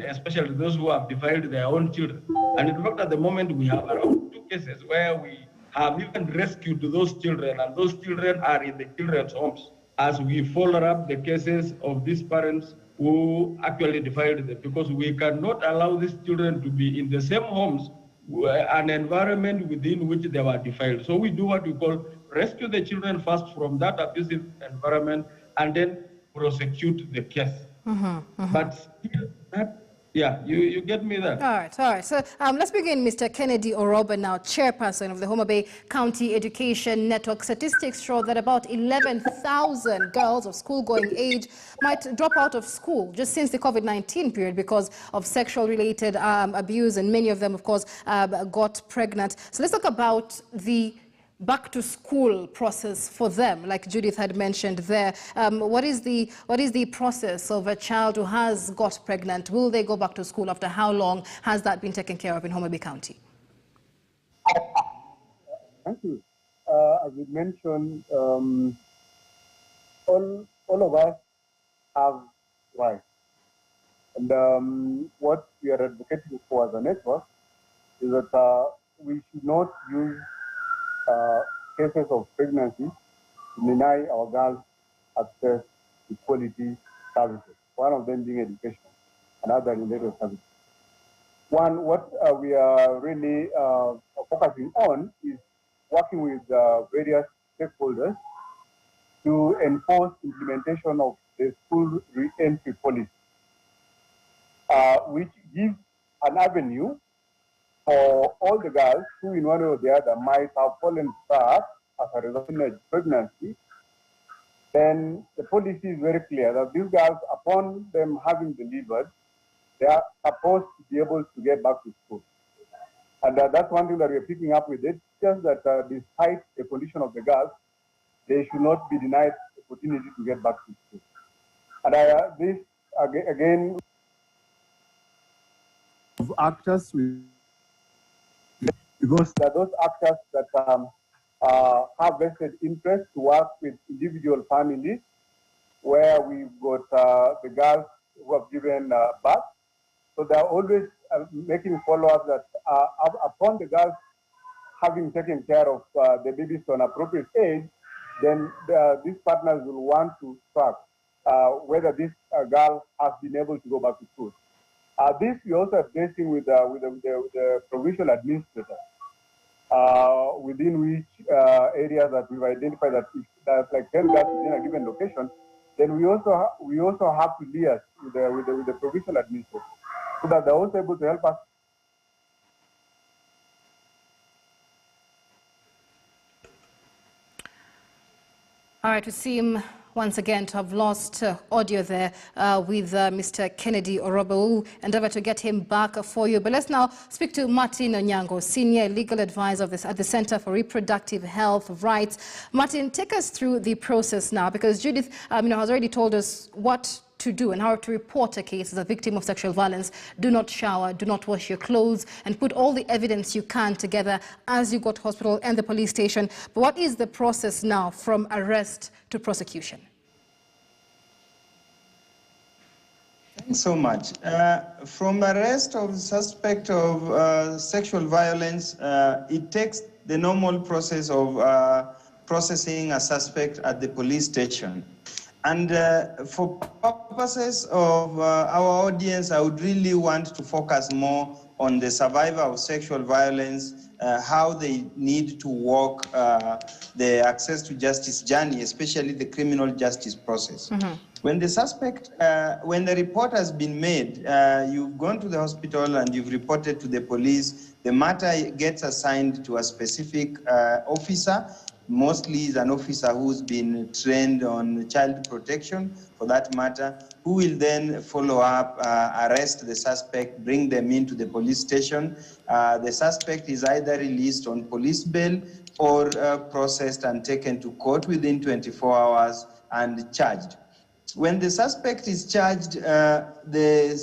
especially those who have defiled their own children. And in fact, at the moment, we have around 2 cases where we have even rescued those children, and those children are in the children's homes, as we follow up the cases of these parents who actually defiled them, because we cannot allow these children to be in the same homes, an environment within which they were defiled. So we do what we call rescue the children first from that abusive environment, and then prosecute the case. But still, yeah, you get me there. All right. So let's begin, Mr. Kennedy Oroba, now chairperson of the Homa Bay County Education Network. Statistics show that about 11,000 girls of school-going age might drop out of school just since the COVID-19 period because of sexual-related abuse, and many of them, of course, got pregnant. So let's talk about the back to school process for them, like Judith had mentioned there. What is the process of a child who has got pregnant? Will they go back to school? After how long has that been taken care of in Homa Bay County? Thank you. As we mentioned, all of us have rights. And what we are advocating for as a network is that we should not use cases of pregnancy to deny our girls access to quality services, one of them being education, another related services. What we are really focusing on is working with various stakeholders to enforce implementation of the school re-entry policy, which gives an avenue for all the girls who in one way or the other might have fallen back as a result of pregnancy. Then the policy is very clear that these girls, upon them having delivered, they are supposed to be able to get back to school. And that's one thing that we're picking up with it, just that despite the condition of the girls, they should not be denied the opportunity to get back to school. And this, again, of actors, because there are those actors that have vested interest to work with individual families, where we've got the girls who have given birth. So they're always making follow-up that upon the girls having taken care of the babies to an appropriate age, then these partners will want to track whether this girl has been able to go back to school. This we also are facing with the provincial administrator, within which areas that we've identified that if there's like 10 girls within a given location, then we also have to liaise with the provincial administrator, so that they're also able to help us. All right, we seem once again to have lost audio there with Mr. Kennedy Oloh. We'll endeavor to get him back for you. But let's now speak to Martin Onyango, Senior Legal Advisor at the Center for Reproductive Health Rights. Martin, take us through the process now, because Judith has already told us what to do and how to report a case as a victim of sexual violence. Do not shower, do not wash your clothes, and put all the evidence you can together as you go to hospital and the police station. But what is the process now from arrest to prosecution? Thanks so much. From arrest of suspect of sexual violence, it takes the normal process of processing a suspect at the police station. And for purposes of our audience, I would really want to focus more on the survivor of sexual violence, how they need to walk the access to justice journey, especially the criminal justice process. When the suspect, when the report has been made, you've gone to the hospital and you've reported to the police, the matter gets assigned to a specific officer. Mostly is an officer who's been trained on child protection, for that matter, who will then follow up, arrest the suspect, bring them into the police station. The suspect is either released on police bail or processed and taken to court within 24 hours and charged. When the suspect is charged, the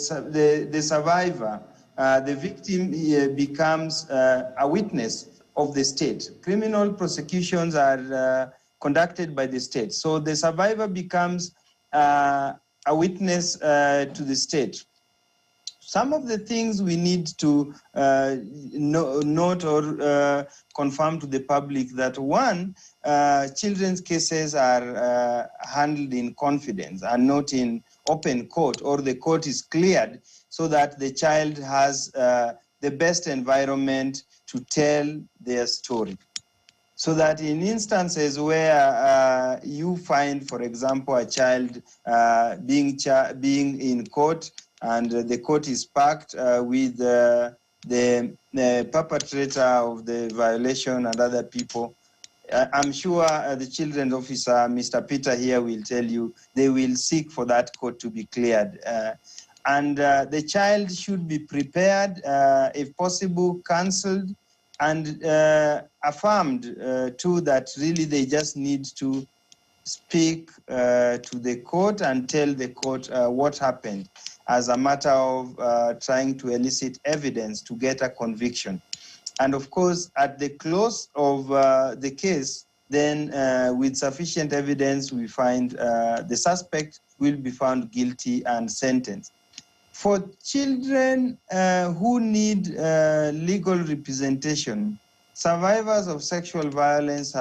survivor, the victim becomes a witness of the state. Criminal prosecutions are conducted by the state. So the survivor becomes a witness to the state. Some of the things we need to note or confirm to the public that, one, children's cases are handled in confidence and not in open court, or the court is cleared so that the child has the best environment to tell their story. So that in instances where you find, for example, a child being in court and the court is packed with the perpetrator of the violation and other people, I'm sure the children's officer, Mr. Peter here, will tell you they will seek for that court to be cleared. And the child should be prepared, if possible, counseled, and affirmed too that really they just need to speak to the court and tell the court what happened, as a matter of trying to elicit evidence to get a conviction. And of course, at the close of the case, then with sufficient evidence, we find the suspect will be found guilty and sentenced. For children who need legal representation, survivors of sexual violence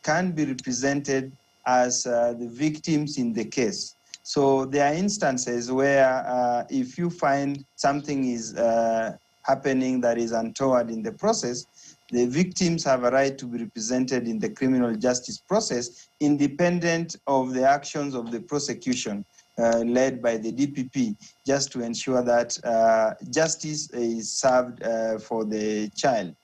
can be represented as the victims in the case. So there are instances where if you find something is happening that is untoward in the process, the victims have a right to be represented in the criminal justice process, independent of the actions of the prosecution. Led by the DPP, just to ensure that justice is served for the child.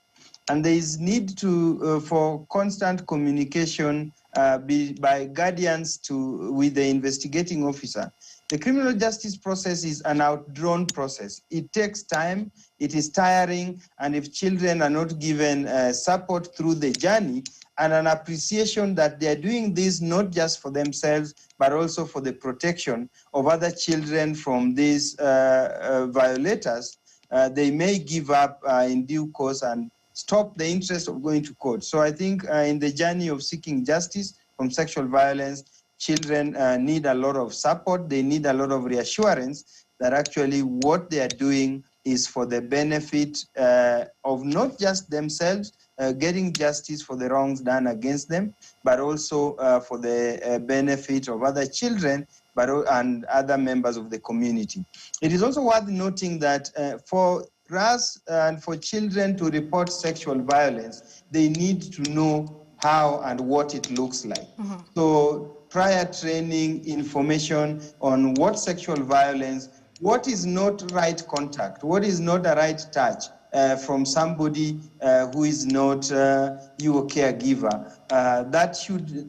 And there is need to for constant communication by guardians with the investigating officer. The criminal justice process is an outdrawn process. It takes time, it is tiring, and if children are not given support through the journey, and an appreciation that they are doing this not just for themselves, but also for the protection of other children from these violators, they may give up in due course and stop the interest of going to court. So I think in the journey of seeking justice from sexual violence, children need a lot of support. They need a lot of reassurance that actually what they are doing is for the benefit of not just themselves, getting justice for the wrongs done against them, but also for the benefit of other children and other members of the community. It is also worth noting that for us and for children to report sexual violence, they need to know how and what it looks like. So prior training, information on what sexual violence, what is not right contact, what is not a right touch, from somebody who is not your caregiver.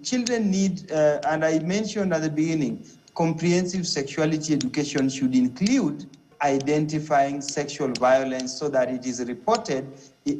Children need, and I mentioned at the beginning, comprehensive sexuality education should include identifying sexual violence so that it is reported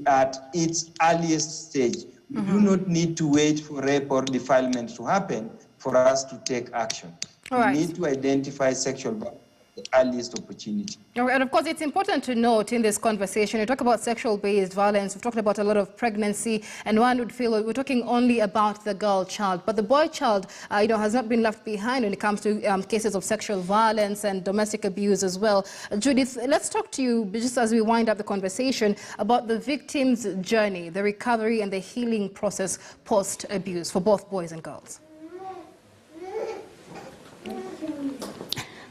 at its earliest stage. We do not need to wait for rape or defilement to happen for us to take action. All right. We need to identify sexual violence at the earliest opportunity. And of course, it's important to note in this conversation, we talk about sexual-based violence, we've talked about a lot of pregnancy, and one would feel we're talking only about the girl child. But the boy child, has not been left behind when it comes to cases of sexual violence and domestic abuse as well. Judith, let's talk to you, just as we wind up the conversation, about the victim's journey, the recovery and the healing process post-abuse for both boys and girls.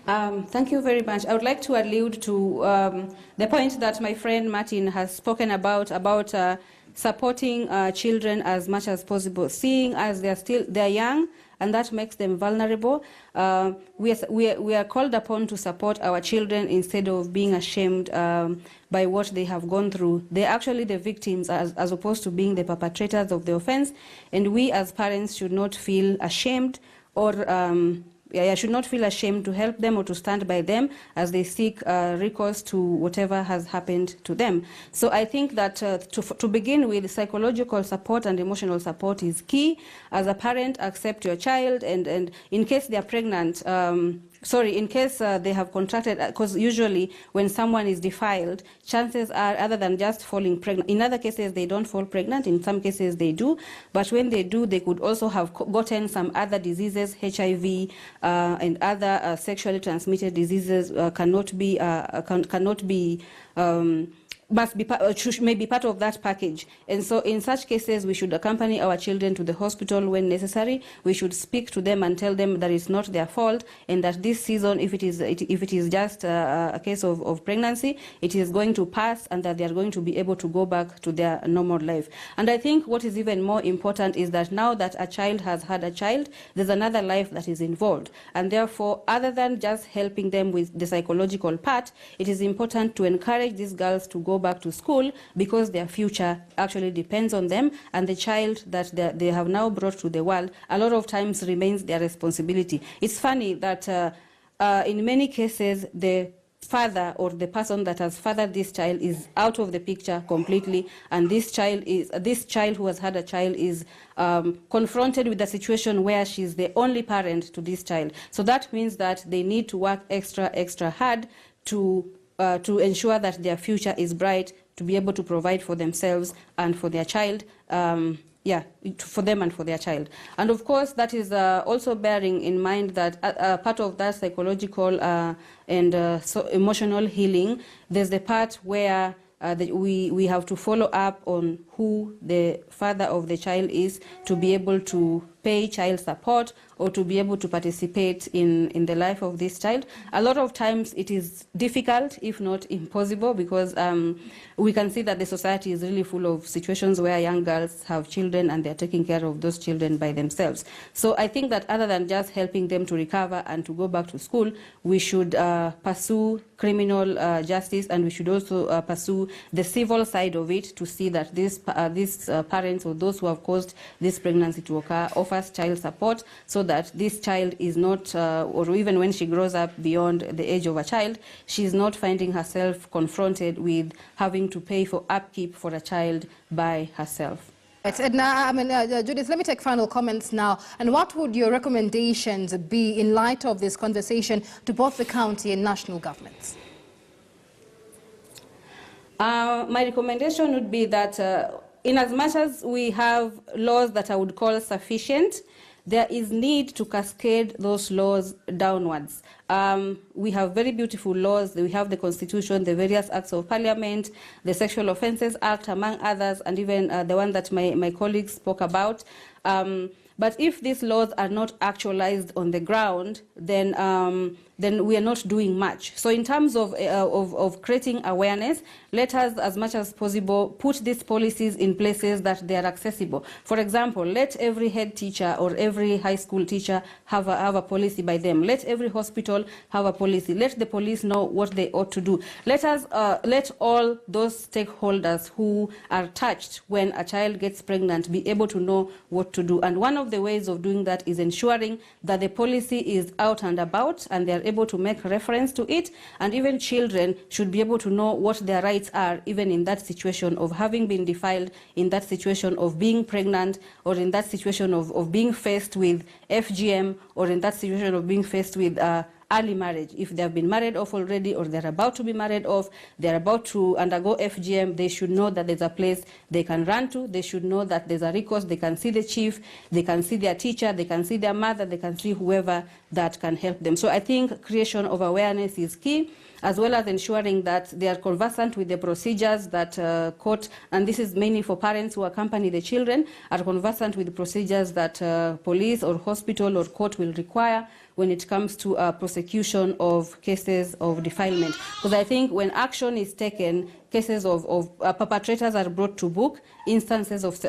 Thank you very much. I would like to allude to the point that my friend Martin has spoken about supporting children as much as possible, seeing as they're young, and that makes them vulnerable. We are called upon to support our children instead of being ashamed by what they have gone through. They're actually the victims as opposed to being the perpetrators of the offense, and we as parents should not feel ashamed or I should not feel ashamed to help them or to stand by them as they seek recourse to whatever has happened to them. So I think that to begin with, psychological support and emotional support is key. As a parent, accept your child, and in case they are pregnant, in case they have contracted, because usually when someone is defiled, chances are, other than just falling pregnant, in other cases they don't fall pregnant, in some cases they do, but when they do, they could also have gotten some other diseases, HIV and other sexually transmitted diseases may be part of that package. And so in such cases, we should accompany our children to the hospital when necessary. We should speak to them and tell them that it's not their fault, and that this season, if it is just a case of pregnancy, it is going to pass, and that they are going to be able to go back to their normal life. And I think what is even more important is that now that a child has had a child, there's another life that is involved. And therefore, other than just helping them with the psychological part, it is important to encourage these girls to go back to school, because their future actually depends on them, and the child that they have now brought to the world a lot of times remains their responsibility. It's funny that in many cases the father or the person that has fathered this child is out of the picture completely, and this child who has had a child is confronted with a situation where she's the only parent to this child. So that means that they need to work extra hard to ensure that their future is bright, to be able to provide for themselves and for their child, for them and for their child. And of course, that is also bearing in mind that part of that psychological and emotional healing, there's the part where we have to follow up on who the father of the child is, to be able to pay child support or to be able to participate in the life of this child. A lot of times it is difficult, if not impossible, because we can see that the society is really full of situations where young girls have children and they're taking care of those children by themselves. So I think that other than just helping them to recover and to go back to school, we should pursue criminal justice, and we should also pursue the civil side of it, to see that these parents or those who have caused this pregnancy to occur offers child support, so that this child is not, or even when she grows up beyond the age of a child, she's not finding herself confronted with having to pay for upkeep for a child by herself. Judith, let me take final comments now. And what would your recommendations be in light of this conversation to both the county and national governments? My recommendation would be that in as much as we have laws that I would call sufficient, there is need to cascade those laws downwards. We have very beautiful laws. We have the Constitution, the various acts of Parliament, the Sexual Offences Act, among others, and even the one that my colleagues spoke about. But if these laws are not actualized on the ground, then we are not doing much. So in terms of creating awareness, let us, as much as possible, put these policies in places that they are accessible. For example, let every head teacher or every high school teacher have a policy by them. Let every hospital have a policy. Let the police know what they ought to do. Let all those stakeholders who are touched when a child gets pregnant be able to know what to do. And one of the ways of doing that is ensuring that the policy is out and about and they are able to make reference to it. And even children should be able to know what their rights are, even in that situation of having been defiled, in that situation of being pregnant, or in that situation of being faced with FGM, or in that situation of being faced with early marriage. If they have been married off already, or they're about to be married off, they're about to undergo FGM, they should know that there's a place they can run to. They should know that there's a recourse. They can see the chief, they can see their teacher, they can see their mother, they can see whoever that can help them. So I think creation of awareness is key, as well as ensuring that they are conversant with the procedures that court, and this is mainly for parents who accompany the children, are conversant with the procedures that police or hospital or court will require when it comes to prosecution of cases of defilement. Because I think when action is taken, cases of perpetrators are brought to book, instances of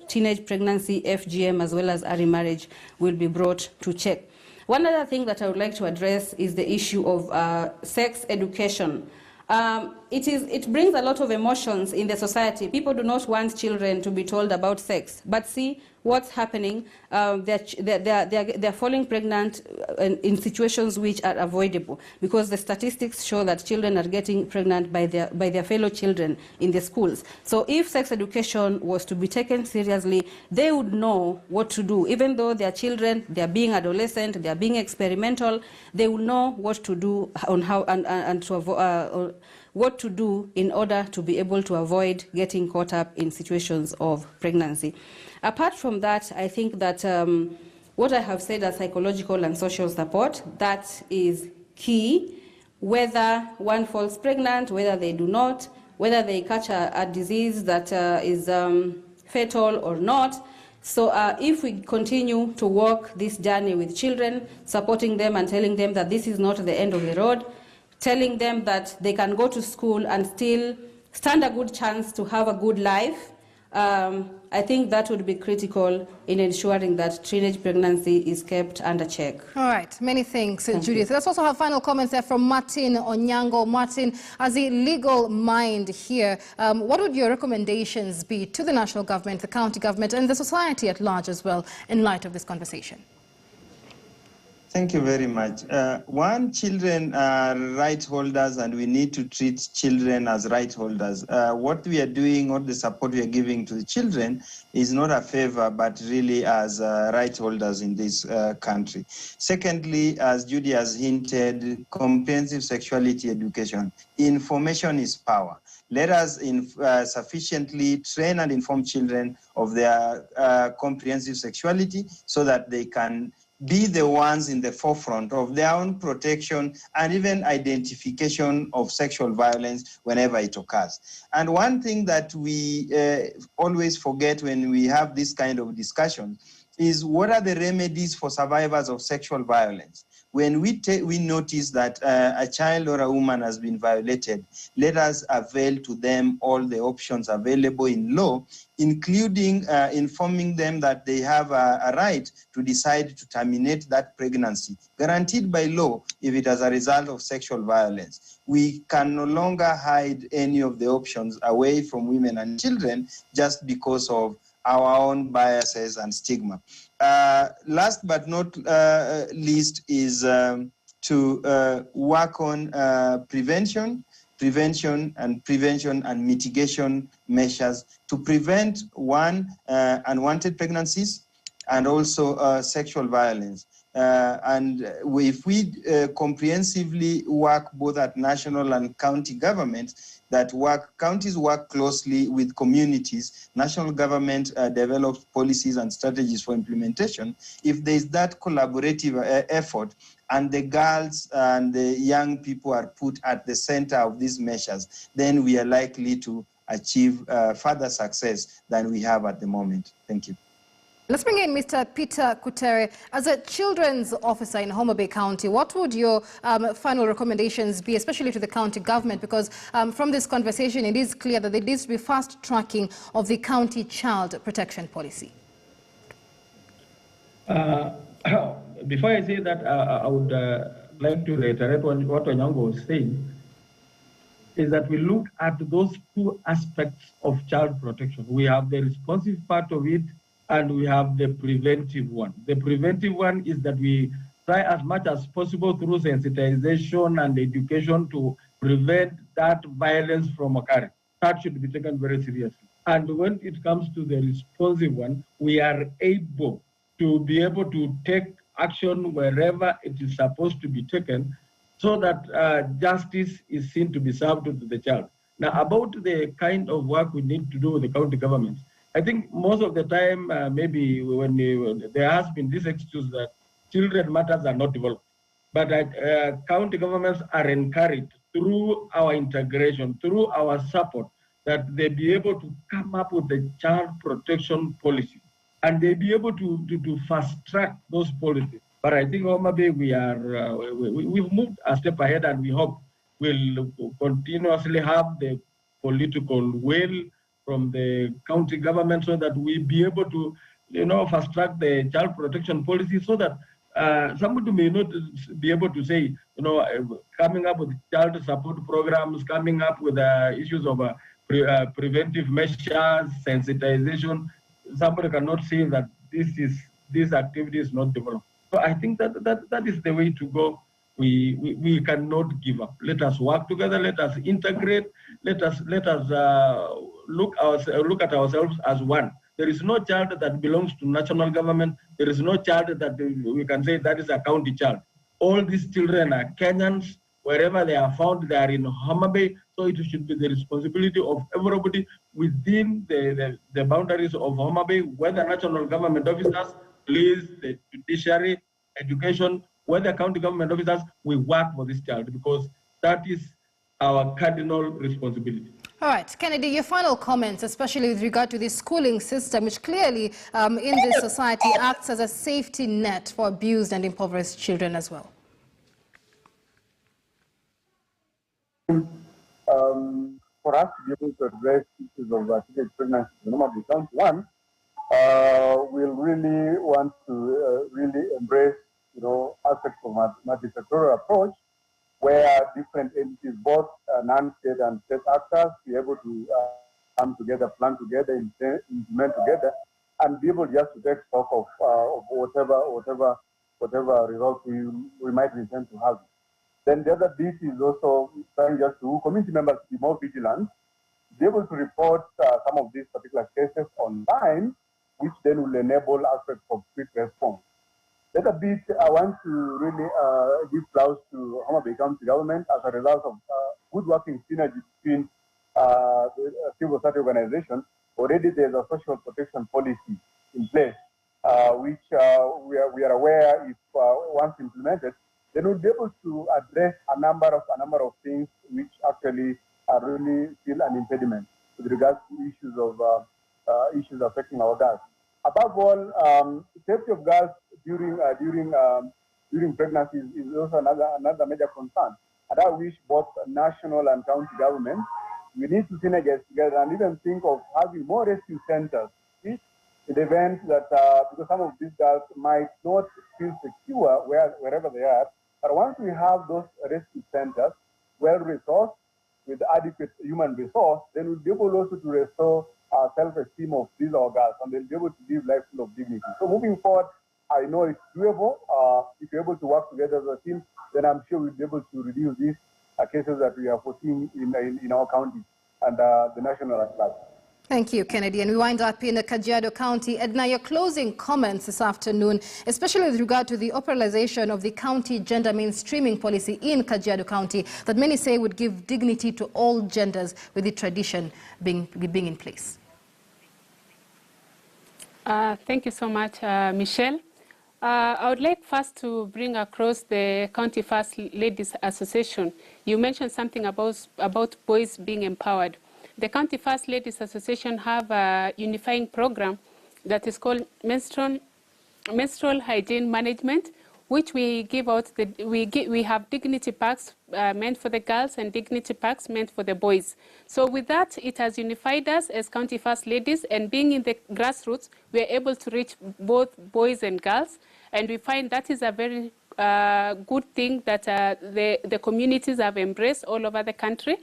teenage pregnancy, FGM, as well as early marriage will be brought to check. One other thing that I would like to address is the issue of sex education. It brings a lot of emotions in the society. People do not want children to be told about sex, but see what's happening. They're falling pregnant in situations which are avoidable, because the statistics show that children are getting pregnant by their fellow children in the schools. So if sex education was to be taken seriously, they would know what to do. Even though they're children, they're being adolescent, they're being experimental, they will know what to do on how and to avoid what to do in order to be able to avoid getting caught up in situations of pregnancy. Apart from that, I think that what I have said as psychological and social support, that is key, whether one falls pregnant, whether they do not, whether they catch a disease that is fatal or not. So if we continue to walk this journey with children, supporting them and telling them that this is not the end of the road, telling them that they can go to school and still stand a good chance to have a good life, I think that would be critical in ensuring that teenage pregnancy is kept under check. All right, many thanks, Judith. Let's also have final comments there from Martin Onyango. Martin, as a legal mind here, what would your recommendations be to the national government, the county government, and the society at large as well, in light of this conversation? Thank you very much. One, children are right holders, and we need to treat children as right holders. What we are doing, or the support we are giving to the children, is not a favor, but really as right holders in this country. Secondly, as Judy has hinted, comprehensive sexuality education. Information is power. Let us sufficiently train and inform children of their comprehensive sexuality, so that they can be the ones in the forefront of their own protection and even identification of sexual violence whenever it occurs. And one thing that we always forget when we have this kind of discussion is, what are the remedies for survivors of sexual violence? When we notice that a child or a woman has been violated, let us avail to them all the options available in law, including informing them that they have a right to decide to terminate that pregnancy, guaranteed by law if it is a result of sexual violence. We can no longer hide any of the options away from women and children just because of our own biases and stigma. Last but not least is to work on prevention and mitigation measures to prevent, one, unwanted pregnancies, and also sexual violence. And if we comprehensively work both at national and county governments, counties work closely with communities, national government develops policies and strategies for implementation. If there's that collaborative effort, and the girls and the young people are put at the center of these measures, then we are likely to achieve further success than we have at the moment. Thank you. Let's bring in Mr. Peter Kutere. As a children's officer in Homa Bay County, what would your final recommendations be, especially to the county government? Because from this conversation, it is clear that there needs to be fast tracking of the county child protection policy. Before I say that, I would like to reiterate what Onyango was saying, is that we look at those two aspects of child protection. We have the responsive part of it, and we have the preventive one. The preventive one is that we try as much as possible through sensitization and education to prevent that violence from occurring. That should be taken very seriously. And when it comes to the responsive one, we are able to be able to take action wherever it is supposed to be taken, so that justice is seen to be served to the child. Now, about the kind of work we need to do with the county governments, I think most of the time, maybe when there has been this excuse that children matters are not developed, but county governments are encouraged through our integration, through our support, that they be able to come up with the child protection policy, and they be able to fast track those policies. But I think Homa Bay, we've moved a step ahead, and we hope we'll continuously have the political will from the county government, so that we be able to, fast track the child protection policy, so that somebody may not be able to say, coming up with child support programs, coming up with issues of preventive measures, sensitization. Somebody cannot say that this activity is not developed. So I think that is the way to go. We cannot give up. Let us work together. Let us integrate. Let us look at ourselves as one. There is no child that belongs to national government. There is no child that we can say that is a county child. All these children are Kenyans. Wherever they are found, they are in Homa Bay. So it should be the responsibility of everybody within the boundaries of Homa Bay, whether national government officers, police, the judiciary, education, whether county government officers, we work for this child, because that is our cardinal responsibility. All right, Kennedy, your final comments, especially with regard to the schooling system, which clearly in this society acts as a safety net for abused and impoverished children as well. For us to be able to address issues of teenage pregnancy in Homa Bay County, one, we'll really want to really embrace, aspects of multifactorial approach, where different entities, both non-state and state actors, be able to come together, plan together, implement together, and be able just to take stock of whatever results we might intend to have. Then the other bit is also trying just to community members to be more vigilant, be able to report some of these particular cases online, which then will enable aspects of quick response. The other bit, I want to really give flowers to Homa Bay County government as a result of good working synergy between the civil society organizations. Already there's a social protection policy in place, which we are aware if once implemented, then we'll be able to address a number of things which actually are really still an impediment with regards to issues affecting our girls. Above all, safety of girls during pregnancy is also another major concern. And I wish both national and county governments, we need to synergize together and even think of having more rescue centers. In the event that, because some of these girls might not feel secure wherever they are, but once we have those rescue centers well-resourced with adequate human resource, then we'll be able also to restore self-esteem of these our girls, and they'll be able to live life full of dignity. So moving forward, I know it's doable. If you're able to work together as a team, then I'm sure we'll be able to reduce these cases that we are foreseeing in our county and the national at large. Thank you, Kennedy. And we wind up in Kajiado County. Edna, your closing comments this afternoon, especially with regard to the operationalization of the county gender mainstreaming policy in Kajiado County that many say would give dignity to all genders, with the tradition being in place. Thank you so much, Michelle. I would like first to bring across the County First Ladies Association. You mentioned something about boys being empowered. The County First Ladies Association have a unifying program that is called menstrual hygiene management, which we give out. We have dignity packs meant for the girls and dignity packs meant for the boys. So with that, it has unified us as county first ladies, and being in the grassroots, we are able to reach both boys and girls, and we find that is a very good thing that the communities have embraced all over the country.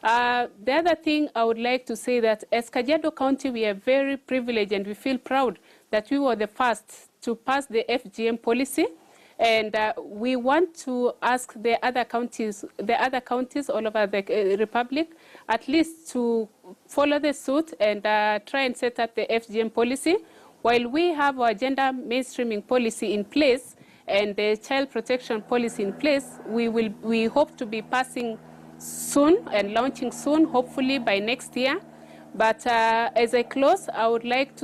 The other thing I would like to say that as Kajiado County, we are very privileged and we feel proud that we were the first to pass the FGM policy. And we want to ask the other counties all over the Republic, at least to follow the suit and try and set up the FGM policy. While we have our gender mainstreaming policy in place and the child protection policy in place, we hope to be passing soon and launching soon, hopefully by next year. But as I close, I would like to